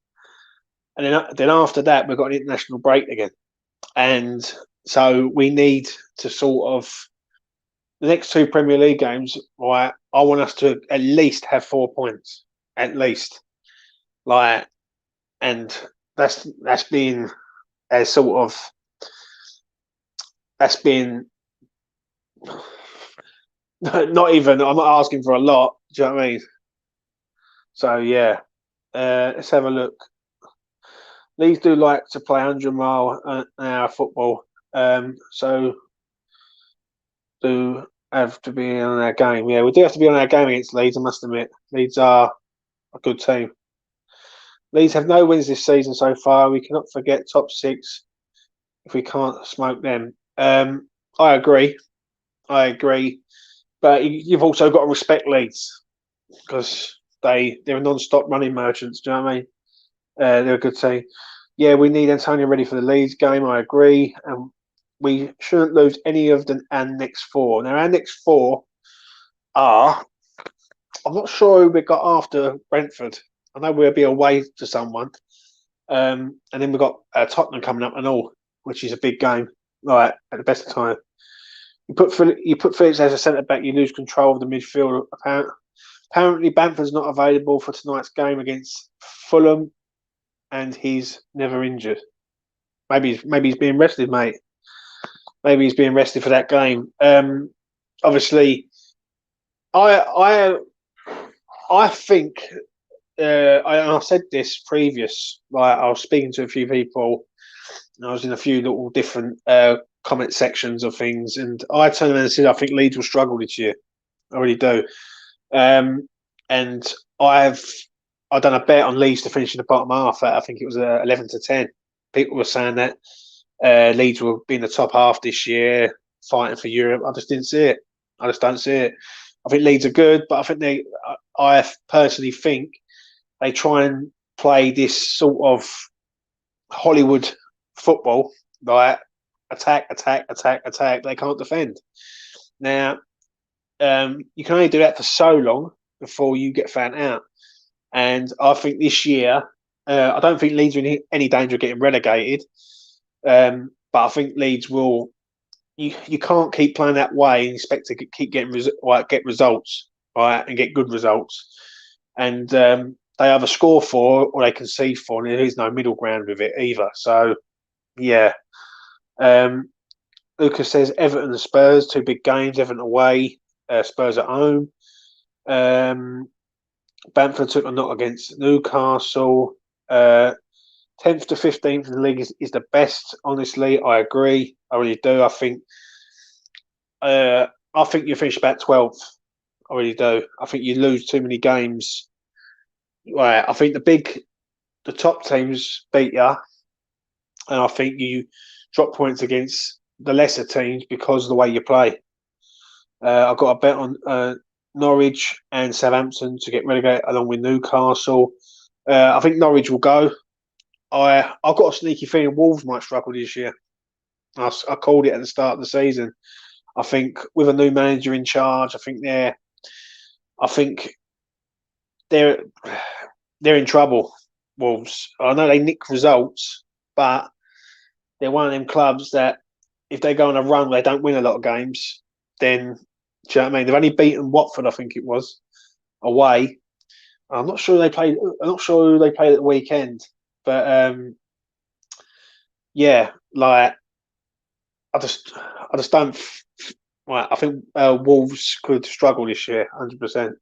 and then after that we've got an international break again, and so we need to sort of the next two Premier League games. Right, I want us to at least have 4 points, at least, like, and that's been as sort of that's been not even. I'm not asking for a lot. Do you know what I mean? So yeah, let's have a look. Leeds do like to play 100-mile an hour football, so do have to be on our game. Yeah, we do have to be on our game against Leeds. I must admit, Leeds are a good team. Leeds have no wins this season so far. We cannot forget top six if we can't smoke them. I agree. I agree. But you've also got to respect Leeds because they're non-stop running merchants. Do you know what I mean? They're a good team. Yeah, we need Antonio ready for the Leeds game. I agree, and we shouldn't lose any of our next four. Now, our next four are. I'm not sure who we got after Brentford. I know we'll be away to someone, and then we've got Tottenham coming up and all, which is a big game. Right at the best of time. You put Phillips as a centre back, you lose control of the midfield. Apparently, Bamford's not available for tonight's game against Fulham, and he's never injured. Maybe he's being rested, mate. Maybe he's being rested for that game. Obviously, I think I said this previous. Like, I was speaking to a few people, and I was in a few little different comment sections of things, and I turned around and said I think Leeds will struggle this year. I really do. And I've done a bet on Leeds to finish in the bottom half. I think it was 11 to 10. People were saying that Leeds will be in the top half this year, fighting for Europe. I just didn't see it. I just don't see it. I think Leeds are good, but I think I personally think they try and play this sort of Hollywood football, like attack, attack, attack, attack. They can't defend. Now, you can only do that for so long before you get found out. And I think this year, I don't think Leeds are in any danger of getting relegated. But I think Leeds will. You can't keep playing that way and expect to keep getting get results, right, and get good results. And they either score for or they concede for, and there is no middle ground with it either. So, yeah. Lucas says Everton and Spurs, two big games. Everton away, Spurs at home. Bamford took a knock against Newcastle. 10th to 15th in the league is the best. Honestly, I agree. I really do. I think you finish about 12th. I really do. I think you lose too many games. Right. I think the top teams beat you, and I think you drop points against the lesser teams because of the way you play. I've got a bet on Norwich and Southampton to get relegated along with Newcastle. I think Norwich will go. I've got a sneaky feeling Wolves might struggle this year. I called it at the start of the season. I think with a new manager in charge, I think they're in trouble. Wolves. I know they nick results, but they're one of them clubs that if they go on a run where they don't win a lot of games, then do you know what I mean? They've only beaten Watford, I think it was, away. I'm not sure they played. I'm not sure who they played at the weekend, but yeah, like I just don't. Right, I think Wolves could struggle this year, 100%.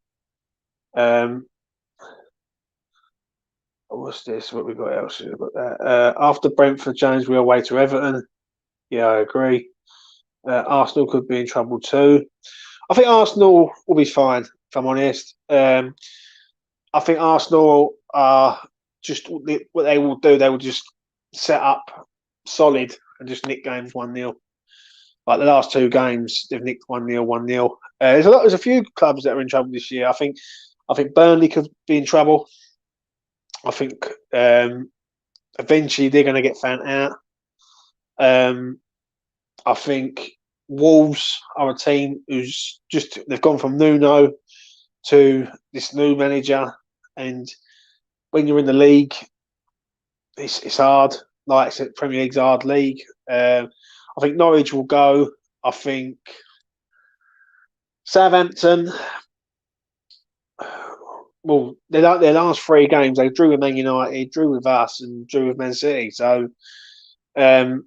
What's this? What we got else? We've got that. After Brentford, James, we're away to Everton. Yeah, I agree. Arsenal could be in trouble too. I think Arsenal will be fine, if I'm honest. I think Arsenal are just what they will do. They will just set up solid and just nick games 1-0. Like the last two games, they've nicked 1-0, 1-0. There's a few clubs that are in trouble this year. I think Burnley could be in trouble. I think eventually they're going to get found out. I think Wolves are a team who's they've gone from Nuno to this new manager, and when you're in the league, it's hard. Like I said, Premier League's a hard league. I think Norwich will go. I think Southampton. Well, their last three games, they drew with Man United, drew with us, and drew with Man City. So, can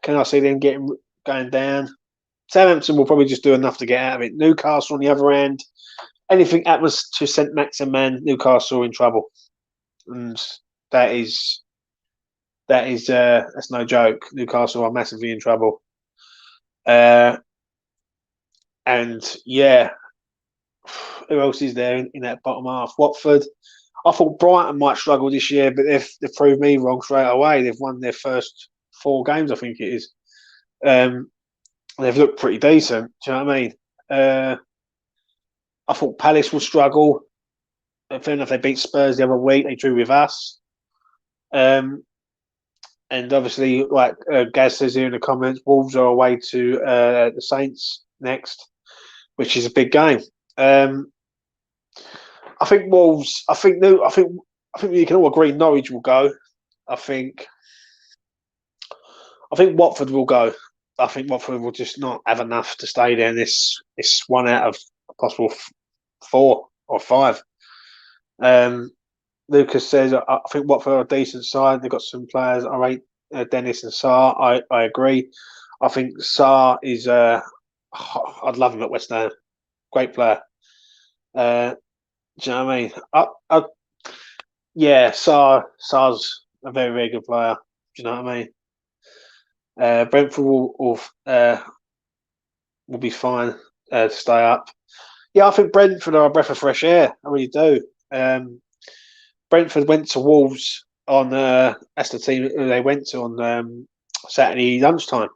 I see them going down? Southampton will probably just do enough to get out of it. Newcastle on the other end, anything happens to St Maximin, Newcastle are in trouble, and that's no joke. Newcastle are massively in trouble. And yeah, who else is there in that bottom half? Watford. I thought Brighton might struggle this year, but they've proved me wrong straight away. They've won their first 4 games, I think it is. They've looked pretty decent. Do you know what I mean? I thought Palace will struggle. Fair enough, they beat Spurs the other week. They drew with us. And obviously, like Gaz says here in the comments, Wolves are away to the Saints next, which is a big game. I think Wolves. I think we can all agree Norwich will go. I think Watford will go. I think Watford will just not have enough to stay there in this 1 out of a possible 4 or 5. Lucas says I think Watford are a decent side. They've got some players. I rate Dennis and Sarr. I agree. I think Sarr is. I'd love him at West Ham. Great player. Do you know what I mean? Yeah, Sarr's a very, very good player. Do you know what I mean? Brentford will be fine to stay up. Yeah, I think Brentford are a breath of fresh air. I really do. Brentford went to Wolves on that's the team they went to on Saturday lunchtime,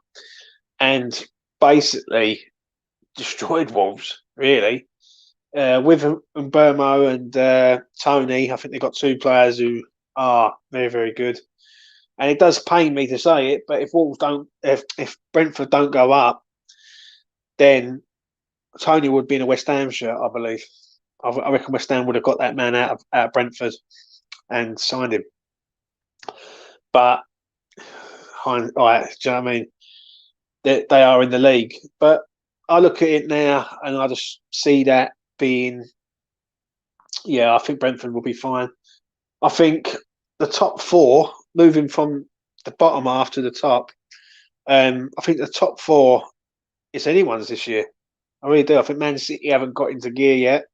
and basically destroyed Wolves. Really, with Mbeumo and Tony, I think they've got 2 players who are very, very good. And it does pain me to say it, but if Brentford don't go up, then Tony would be in a West Ham shirt, I believe. I reckon West Ham would have got that man out of Brentford and signed him. But do you know what I mean? They are in the league, but I look at it now and I just see that being. Yeah, I think Brentford will be fine. I think the top 4, moving from the bottom half to the top, I think the top 4 is anyone's this year. I really do. I think Man City haven't got into gear yet.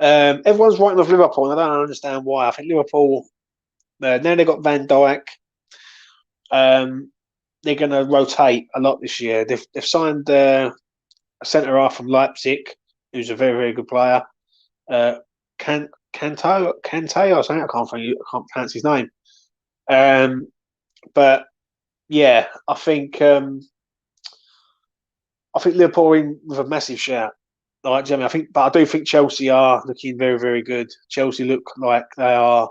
Everyone's writing off Liverpool, and I don't understand why. I think Liverpool, now they've got Van Dijk. They're going to rotate a lot this year. They've signed a centre half from Leipzig, who's a very, very good player. Kanté or something. I can't pronounce his name. But yeah, I think Liverpool are in with a massive shout. Like, I do think Chelsea are looking very, very good. Chelsea look like they are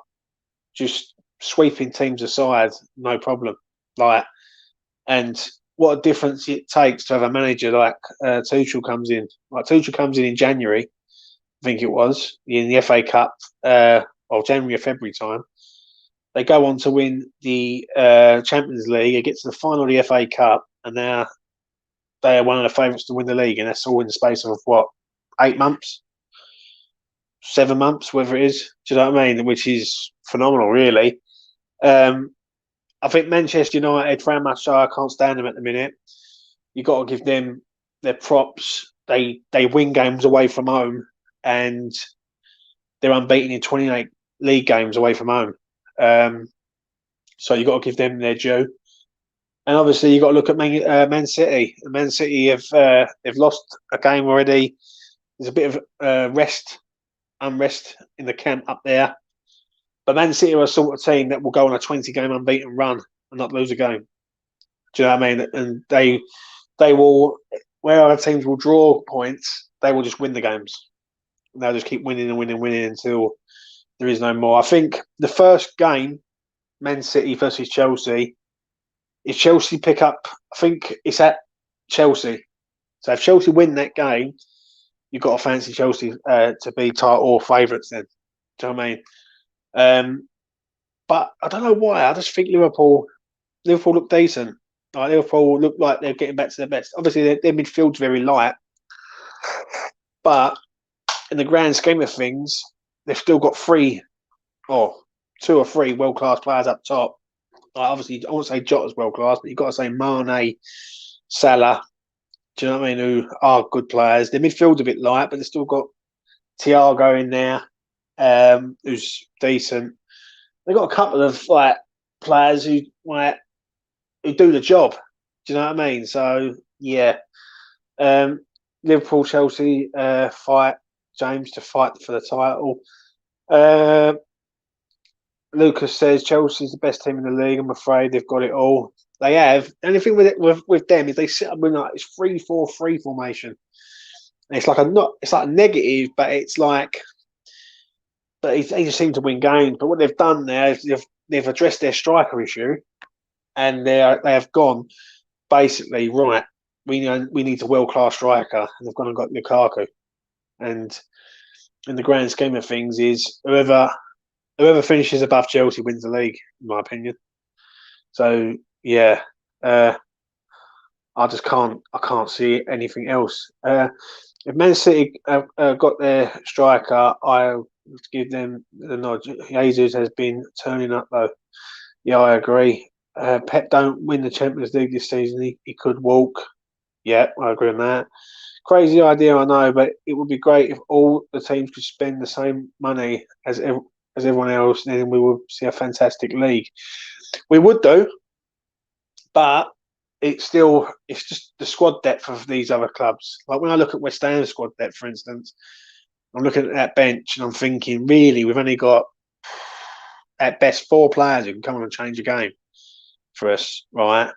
just sweeping teams aside, no problem. And what a difference it takes to have a manager like Tuchel comes in. Like Tuchel comes in January, I think it was, in the FA Cup, or January or February time. They go on to win the Champions League. It gets to the final of the FA Cup, and now they are one of the favourites to win the league, and that's all in the space of 8 months, 7 months, whatever it is. Do you know what I mean? Which is phenomenal, really. I think Manchester United, for how much I can't stand them at the minute, you've got to give them their props. They win games away from home, and they're unbeaten in 28 league games away from home. So you've got to give them their due. And obviously, you've got to look at Man City. Man City they've lost a game already. There's a bit of unrest in the camp up there. But Man City are a sort of team that will go on a 20-game unbeaten run and not lose a game. Do you know what I mean? And they will, where other teams will draw points, they will just win the games. And they'll just keep winning and winning and winning until there is no more. I think the first game, Man City versus Chelsea, if Chelsea pick up, I think it's at Chelsea. So if Chelsea win that game, you've got to fancy Chelsea to be title or favourites then. Do you know what I mean? But I don't know why. I just think Liverpool look decent. Like Liverpool look like they're getting back to their best. Obviously, their midfield's very light, but in the grand scheme of things, they've still got two or three world class players up top. Like obviously, I won't say Jota's world class, but you've got to say Mane, Salah. Do you know what I mean? Who are good players. Their midfield's a bit light, but they've still got Thiago in there, who's decent. They've got a couple of players who do the job. Do you know what I mean? So yeah, Liverpool Chelsea fight James to fight for the title. Lucas says Chelsea's the best team in the league. I'm afraid they've got it all. They have. The only thing with them is they sit up in like it's 3-4-3 formation. And it's like a negative, but it's like, but they just seem to win games. But what they've done there is they've addressed their striker issue, and they have gone basically right. We need a world class striker, and they've gone and got Lukaku. And in the grand scheme of things, is whoever finishes above Chelsea wins the league, in my opinion. So yeah, I can't see anything else. If Man City got their striker, I'll give them the nod. Jesus has been turning up though. Yeah, I agree. Pep don't win the Champions League this season. He could walk. Yeah, I agree on that. Crazy idea, I know, but it would be great if all the teams could spend the same money as everyone else, and then we would see a fantastic league. We would do, but it's just the squad depth of these other clubs. Like when I look at West Ham's squad depth, for instance, I'm looking at that bench and I'm thinking, really, we've only got at best 4 players who can come on and change a game for us, right?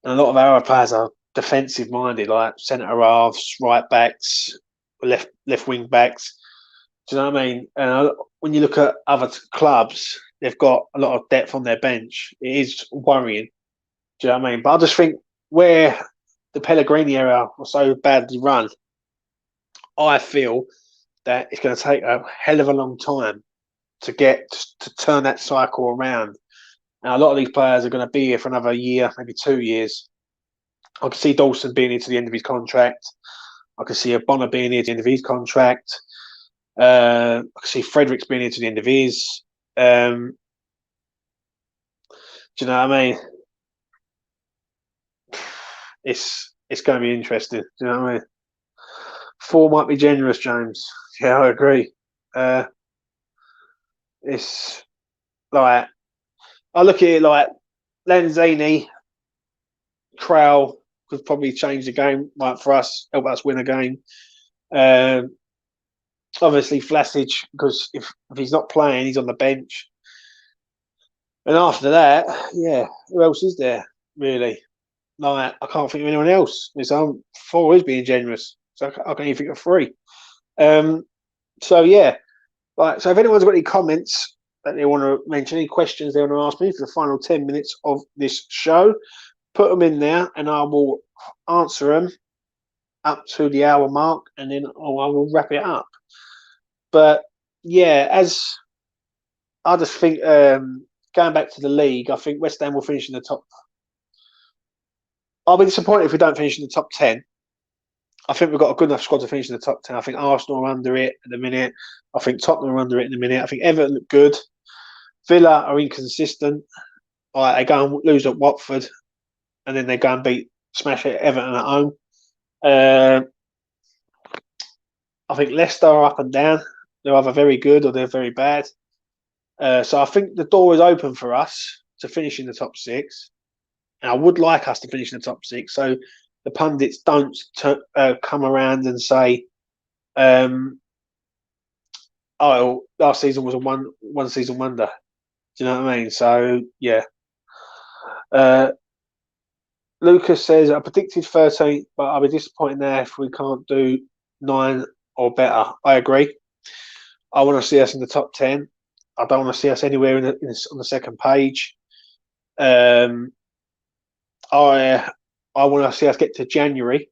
And a lot of our players are defensive minded, like centre halves, right backs, left wing backs. Do you know what I mean? And when you look at other clubs, they've got a lot of depth on their bench. It is worrying. Do you know what I mean? But I just think where the Pellegrini era was so badly run, I feel that it's going to take a hell of a long time to turn that cycle around. And a lot of these players are going to be here for another year, maybe 2 years. I can see Dawson being here to the end of his contract. I can see Bonner being here to the end of his contract. I can see Fredericks being here to the end of his. Do you know what I mean? It's going to be interesting. Do you know what I mean? 4 might be generous, James. Yeah, I agree. It's like I look at it like Lanzini, Krell could probably change the game, like for us, help us win a game. Obviously, Vlasic, because if he's not playing, he's on the bench. And after that, yeah, who else is there really? Like I can't think of anyone else. So 4 is being generous, so I can even think of 3. So yeah, right. So if anyone's got any comments that they want to mention, any questions they want to ask me for the final 10 minutes of this show, put them in there, and I will answer them up to the hour mark, and then I will wrap it up. But yeah, as I just think going back to the league, I think West Ham will finish in the top. I'll be disappointed if we don't finish in the top 10. I think we've got a good enough squad to finish in the top 10. I think Arsenal are under it at the minute. I think Tottenham are under it in the minute. I think Everton look good. Villa are inconsistent. They go and lose at Watford, and then they go and smash it Everton at home. I think Leicester are up and down. They're either very good or they're very bad. So I think the door is open for us to finish in the top 6. And I would like us to finish in the top 6. So the pundits don't come around and say, "Oh, last season was a one season wonder." Do you know what I mean? So yeah, Lucas says, I predicted 13th, but I'll be disappointed now if we can't do 9 or better. I agree. I want to see us in the top 10. I don't want to see us anywhere on the second page. Um, I want to see us get to January,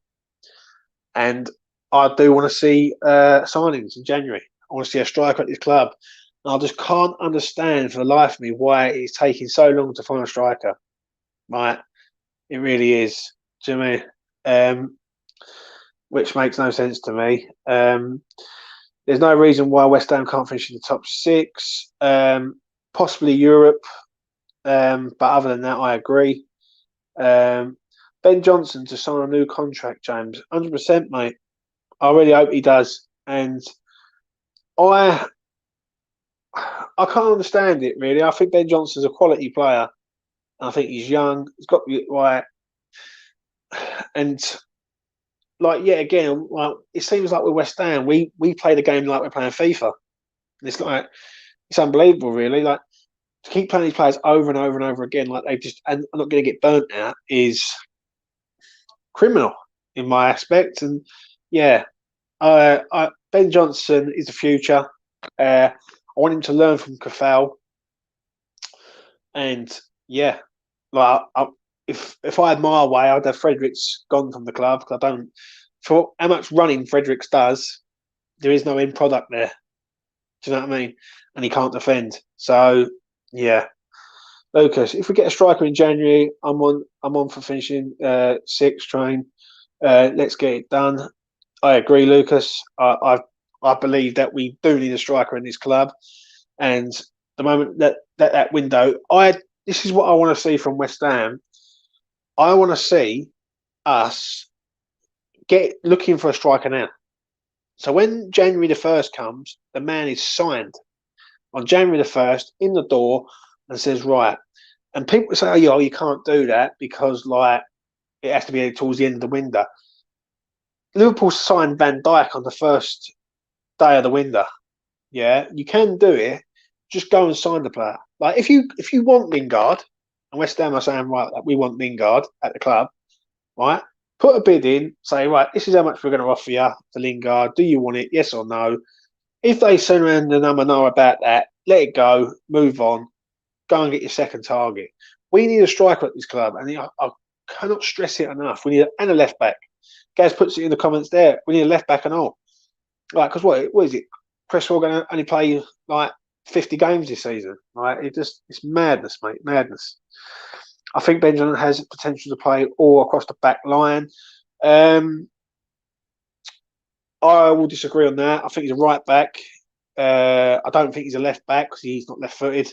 and I do want to see signings in January. I want to see a striker at this club. And I just can't understand for the life of me why it's taking so long to find a striker. Right, it really is. Do you know what I mean? Which makes no sense to me. There's no reason why West Ham can't finish in the top 6. Possibly Europe, but other than that, I agree. Ben Johnson to sign a new contract, James. 100%, mate. I really hope he does. And I I can't understand it, really. I think Ben Johnson's a quality player. I think he's young. He's got to be right. And like, yeah, again, like it seems like with West Ham, we play the game like we're playing FIFA. And it's like it's unbelievable, really. Like to keep playing these players over and over and over again, like they just and I'm not going to get burnt out is criminal in my aspect. And yeah, Ben Johnson is the future. I want him to learn from Kafal, and yeah, like if I had my way, I'd have Fredericks gone from the club because I don't. For how much running Fredericks does, there is no end product there. Do you know what I mean? And he can't defend. So yeah, Lucas, if we get a striker in January, I'm on. I'm on for finishing sixth train. Let's get it done. I agree, Lucas. I believe that we do need a striker in this club, and the moment that window, this is what I want to see from West Ham. I want to see us get looking for a striker now. So when January the 1st comes, the man is signed on January the 1st in the door and says, right. And people say, oh, yeah, you can't do that because like it has to be towards the end of the window. Liverpool signed Van Dijk on the first day of the window. Yeah, you can do it. Just go and sign the player. Like if you want Lingard, and West Ham are saying right, we want Lingard at the club, right? Put a bid in, say right, this is how much we're going to offer you for Lingard. Do you want it? Yes or no? If they send around the number no about that, let it go, move on, go and get your second target. We need a striker at this club, and I cannot stress it enough. We need and a left back. Gaz puts it in the comments there. We need a left back and all. Like, because what is it? Cresswell going to only play like 50 games this season. Right? It's madness, mate. Madness. I think Benjamin has potential to play all across the back line. I will disagree on that. I think he's a right back. I don't think he's a left back because he's not left footed.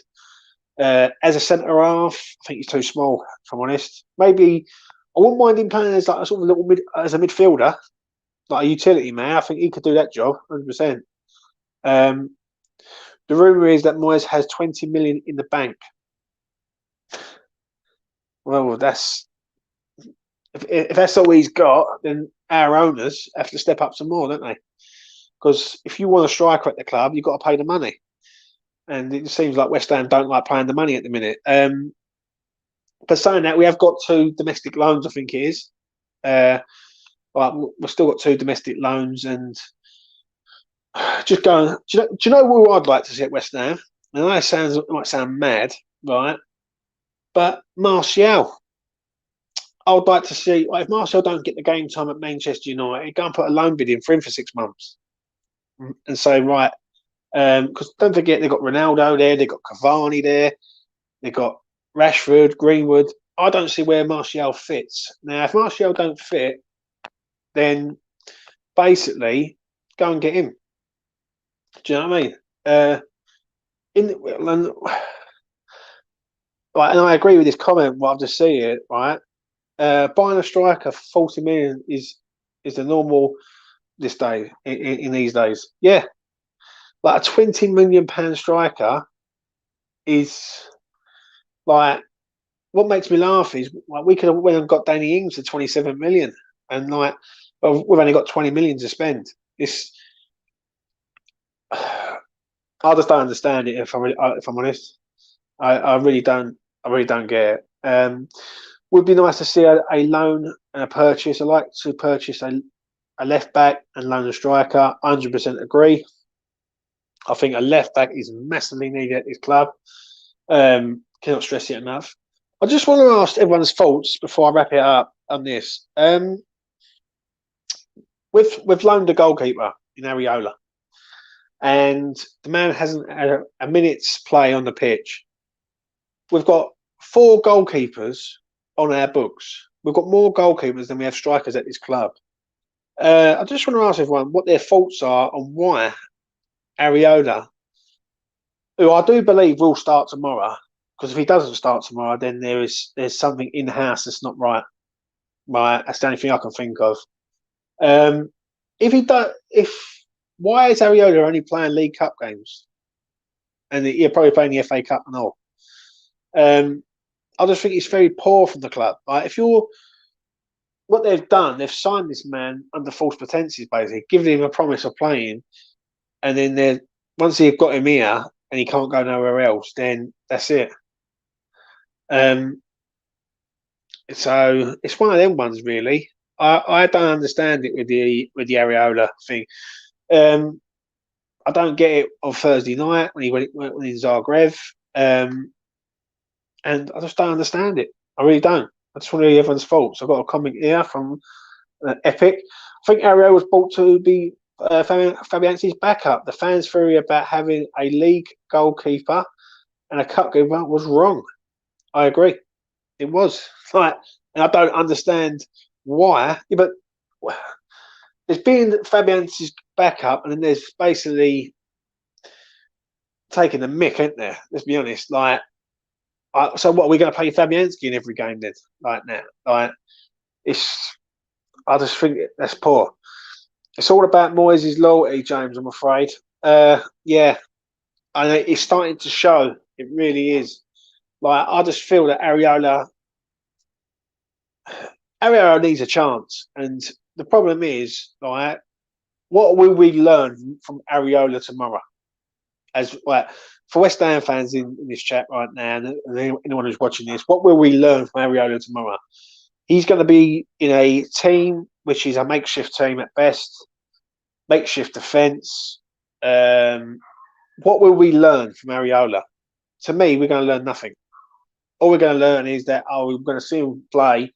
As a centre half, I think he's too small, if I'm honest. Maybe I wouldn't mind him playing as like a sort of little as a midfielder, like a utility man. I think he could do that job 100%. The rumour is that Moyes has 20 million in the bank. Well, if that's all he's got, then our owners have to step up some more, don't they? Because if you want a striker at the club, you've got to pay the money. And it seems like West Ham don't like paying the money at the minute. But saying that, we have got 2 domestic loans, I think it is. We've still got 2 domestic loans, and just going. Do you know who I'd like to see at West Ham? And I know it might sound mad, right? But Martial, I would like to see if Martial don't get the game time at Manchester United, go and put a loan bid in for him for 6 months, and say right, because don't forget they've got Ronaldo there, they've got Cavani there, they've got Rashford, Greenwood. I don't see where Martial fits. Now, if Martial don't fit, then basically go and get him. Do you know what I mean? Right, and I agree with this comment. What I've just seen here, right? Buying a striker for 40 million is the normal this day in these days. Yeah, like a 20 million pound striker is like what makes me laugh is like we could have went and got Danny Ings for 27 million, and like well, we've only got 20 million to spend. It's I just don't understand it if I'm honest. I really don't. I really don't get it. Would be nice to see a loan and a purchase. I like to purchase a left back and loan a striker. 100% agree. I think a left back is massively needed at this club. Cannot stress it enough. I just want to ask everyone's thoughts before I wrap it up on this. We've loaned a goalkeeper in Areola, and the man hasn't had a minute's play on the pitch. We've got 4 goalkeepers on our books. We've got more goalkeepers than we have strikers at this club. I just want to ask everyone what their thoughts are on why Areola, who I do believe will start tomorrow, because if he doesn't start tomorrow, then there's something in the house that's not right. Right, that's the only thing I can think of. Why is Areola only playing League Cup games, and you're probably playing the FA Cup and all? I just think it's very poor from the club. Like, what they've done, they've signed this man under false pretenses, basically, giving him a promise of playing, and then once they've got him here and he can't go nowhere else, then that's it. So it's one of them ones, really. I don't understand it with the Areola thing. I don't get it on Thursday night when he went in Zagreb, and I just don't understand it. I really don't. I just want to hear everyone's thoughts. I've got a comment here from Epic. I think Areola was brought to be Fabianski's backup. The fans' theory about having a league goalkeeper and a cup keeper was wrong. I agree. It was and I don't understand why. Yeah, but there's been Fabianski's backup, and then there's basically taking the mick, isn't there? Let's be honest. So what are we going to pay Fabianski in every game then? Now, I just think that's poor. It's all about Moyes' loyalty, James. I'm afraid. Yeah, and it's starting to show. It really is. I just feel that Areola needs a chance, and the problem is, what will we learn from Areola tomorrow? For West Ham fans in this chat right now, and anyone who's watching this, what will we learn from Areola tomorrow? He's going to be in a team which is a makeshift team at best, makeshift defence. What will we learn from Areola? To me, we're going to learn nothing. All we're going to learn is that we're going to see him play,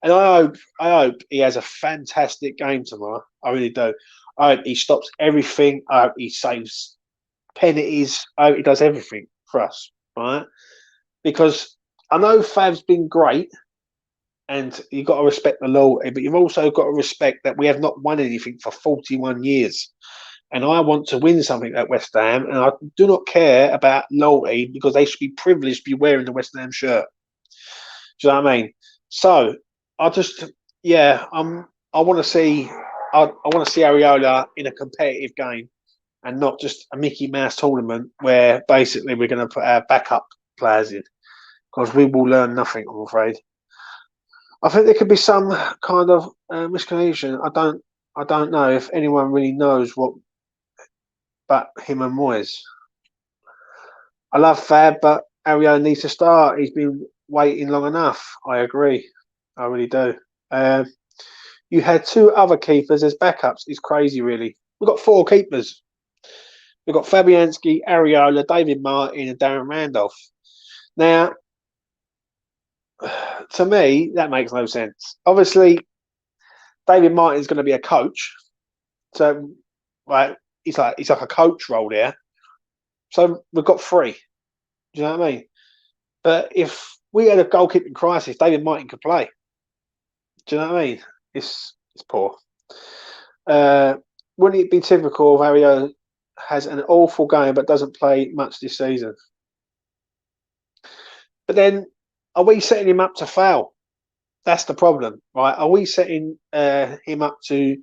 and I hope he has a fantastic game tomorrow. I really do. I hope he stops everything. I hope he saves penalties. I hope he does everything for us, right? Because I know Fav's been great, and you've got to respect the loyalty, but you've also got to respect that we have not won anything for 41 years. And I want to win something at West Ham, and I do not care about loyalty because they should be privileged to be wearing the West Ham shirt. Do you know what I mean? So I want to see Areola in a competitive game, and not just a Mickey Mouse tournament where basically we're going to put our backup players in, because we will learn nothing, I'm afraid. I think there could be some kind of miscommunication. I don't know if anyone really knows what, but him and Moyes. I love Fab, but Areola needs to start. He's been waiting long enough. I agree. I really do. You had 2 other keepers as backups. It's crazy, really. We've got 4 keepers. We've got Fabianski, Areola, David Martin, and Darren Randolph. Now, to me, that makes no sense. Obviously, David Martin's going to be a coach, so he's like a coach role there. So we've got 3. Do you know what I mean? But if we had a goalkeeping crisis, David Martin could play. Do you know what I mean? It's poor. Wouldn't it be typical of Areola has an awful game but doesn't play much this season? But then, are we setting him up to fail? That's the problem, right? Are we setting him up to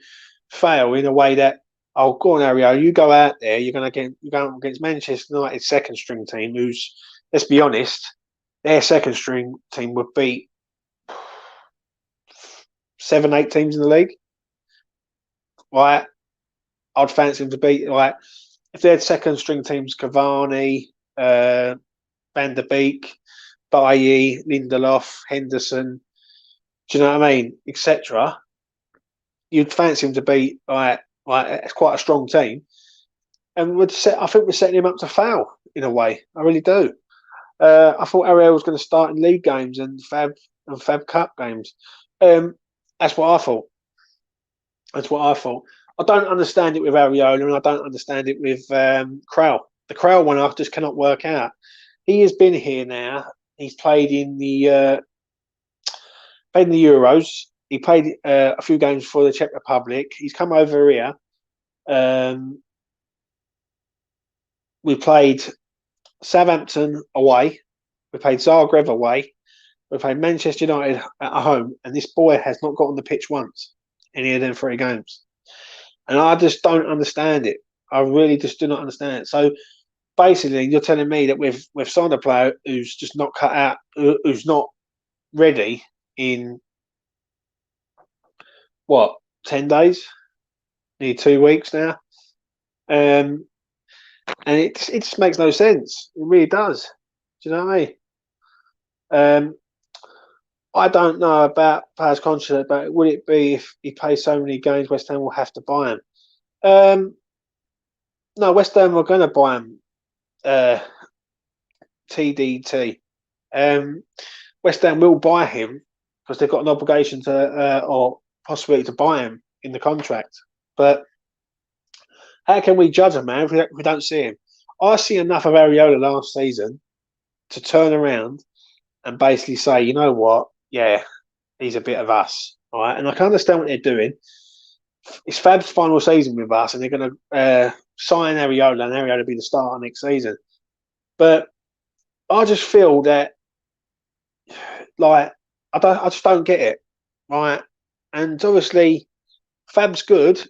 fail in a way that, oh, go on, Areola, you go out there, you're going against Manchester United's second string team, who's, let's be honest, their second string team would beat 7, 8 teams in the league. Right? I'd fancy them to beat, if they had second string teams, Cavani, Van der Beek, Bailly, Lindelof, Henderson, do you know what I mean, etc. You'd fancy him to be it's quite a strong team, and I think we're setting him up to fail in a way. I really do. I thought Ariel was going to start in league games and Fab Cup games. That's what I thought. That's what I thought. I don't understand it with Areola, and I don't understand it with Krell. The Krell one I just cannot work out. He has been here now. He's played in the Euros. He played a few games for the Czech Republic. He's come over here. We played Southampton away. We played Zagreb away. We played Manchester United at home, and this boy has not got on the pitch once in any of them 3 games. And I just don't understand it. I really just do not understand it. So basically, you're telling me that we've signed a player who's just not cut out, who's not ready in what, 10 days? Nearly 2 weeks now. And it just makes no sense. It really does. Do you know what I mean? I don't know about players' contract, but would it be if he plays so many games, West Ham will have to buy him? No, West Ham are going to buy him. TDT. West Ham will buy him because they've got an obligation to, or possibility to buy him in the contract. But how can we judge a man if we don't see him? I see enough of Areola last season to turn around and basically say, you know what? Yeah, he's a bit of us. All right. And I can understand what they're doing. It's Fab's final season with us, and they're going to sign Areola, and Areola will be the starter next season. But I just feel that, like, I just don't get it, right? And obviously, Fab's good,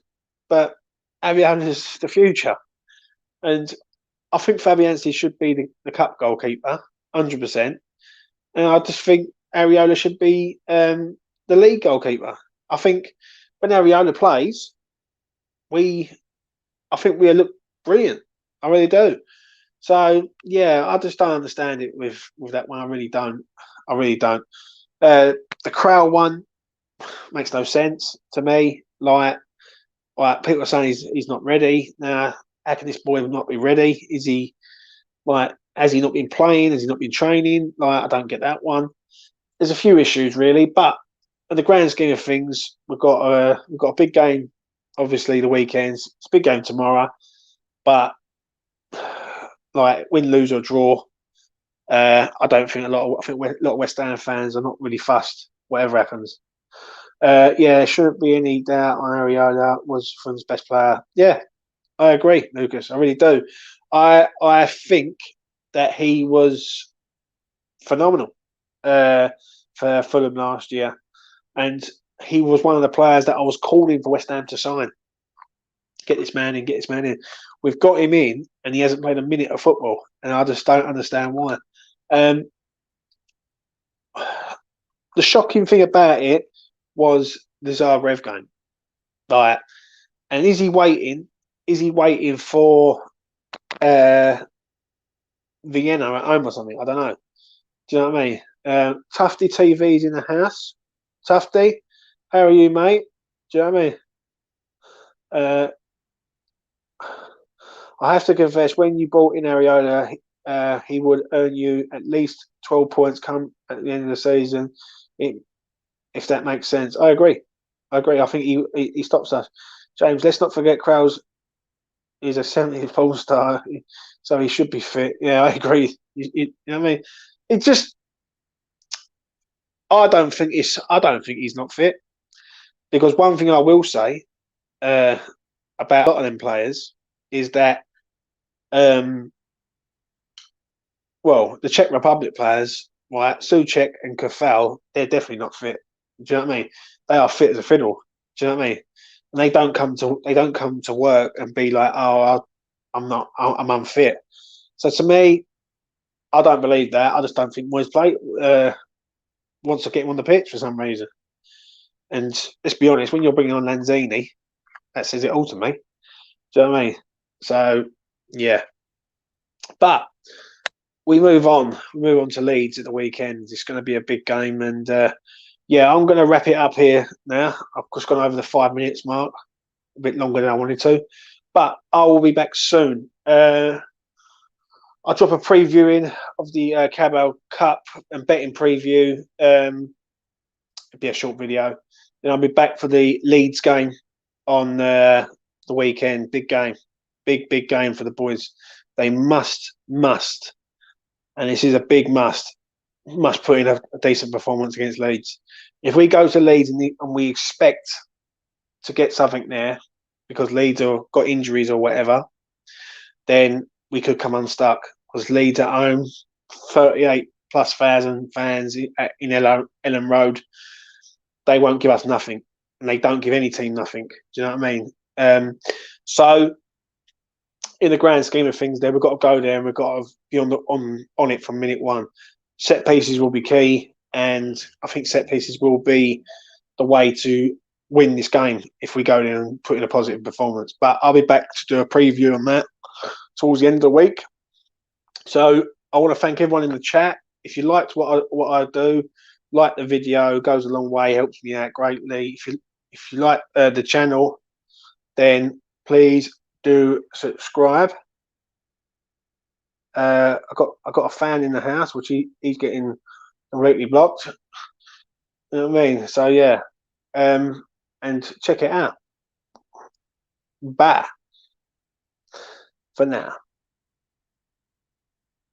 but Areola's the future, and I think Fabianski should be the cup goalkeeper, 100%. And I just think Areola should be the league goalkeeper. I think when Areola plays, I think we look brilliant. I really do. So yeah, I just don't understand it with that one. I really don't. I really don't. The Krell one makes no sense to me. Like people are saying he's not ready. Now, how can this boy not be ready? Is he has he not been playing? Has he not been training? I don't get that one. There's a few issues really, but in the grand scheme of things, we've got a big game. Obviously, the weekends. It's a big game tomorrow, but win, lose or draw, I don't think I think a lot of West Ham fans are not really fussed. Whatever happens. Yeah, there shouldn't be any doubt on Areola was Fulham's best player. Yeah, I agree, Lucas. I really do. I think that he was phenomenal for Fulham last year, and he was one of the players that I was calling for West Ham to sign. Get this man in, get this man in. We've got him in, and he hasn't played a minute of football, and I just don't understand why. The shocking thing about it was the Zagreb game. And is he waiting? Is he waiting for Vienna at home or something? I don't know. Do you know what I mean? Tufty TV's in the house. Tufty, how are you, mate? Do you know what I mean? I have to confess, when you bought in Areola, he would earn you at least 12 points come at the end of the season, if that makes sense. I agree. I think he stops us. James, let's not forget Krause is a 70th Pole star, so he should be fit. Yeah, I agree. You know what I mean? It just, I don't think he's not fit, because one thing I will say about a lot of them players is that, the Czech Republic players, right, Souček and Kafal, they're definitely not fit. Do you know what I mean? They are fit as a fiddle. Do you know what I mean? And they don't come to work and be like, oh, I'm unfit. So to me, I don't believe that. I just don't think Moyes wants to get him on the pitch for some reason. And let's be honest, when you're bringing on Lanzini, that says it all to me. Do you know what I mean? So yeah, but we move on. We move on to Leeds at the weekend. It's going to be a big game, and yeah, I'm going to wrap it up here now. I've just gone over the 5 minutes mark, a bit longer than I wanted to, but I will be back soon. I'll drop a previewing of the Carabao Cup and betting preview. It'll be a short video. Then I'll be back for the Leeds game on the weekend. Big game, big game for the boys. They must, and this is a big must put in a decent performance against Leeds. If we go to Leeds and we expect to get something there because Leeds have got injuries or whatever, then we could come unstuck because Leeds at home, 38,000+ fans in Ellen Road, they won't give us nothing, and they don't give any team nothing. Do you know what I mean? So, in the grand scheme of things, there we've got to go there and we've got to be on it from minute one. Set pieces will be key, and I think set pieces will be the way to win this game if we go there and put in a positive performance. But I'll be back to do a preview on that towards the end of the week. So I want to thank everyone in the chat. If you liked what I do, like the video, goes a long way, helps me out greatly. If you like the channel, then please do subscribe. I got a fan in the house, which he's getting completely blocked. You know what I mean? So yeah, and check it out. Bye for now.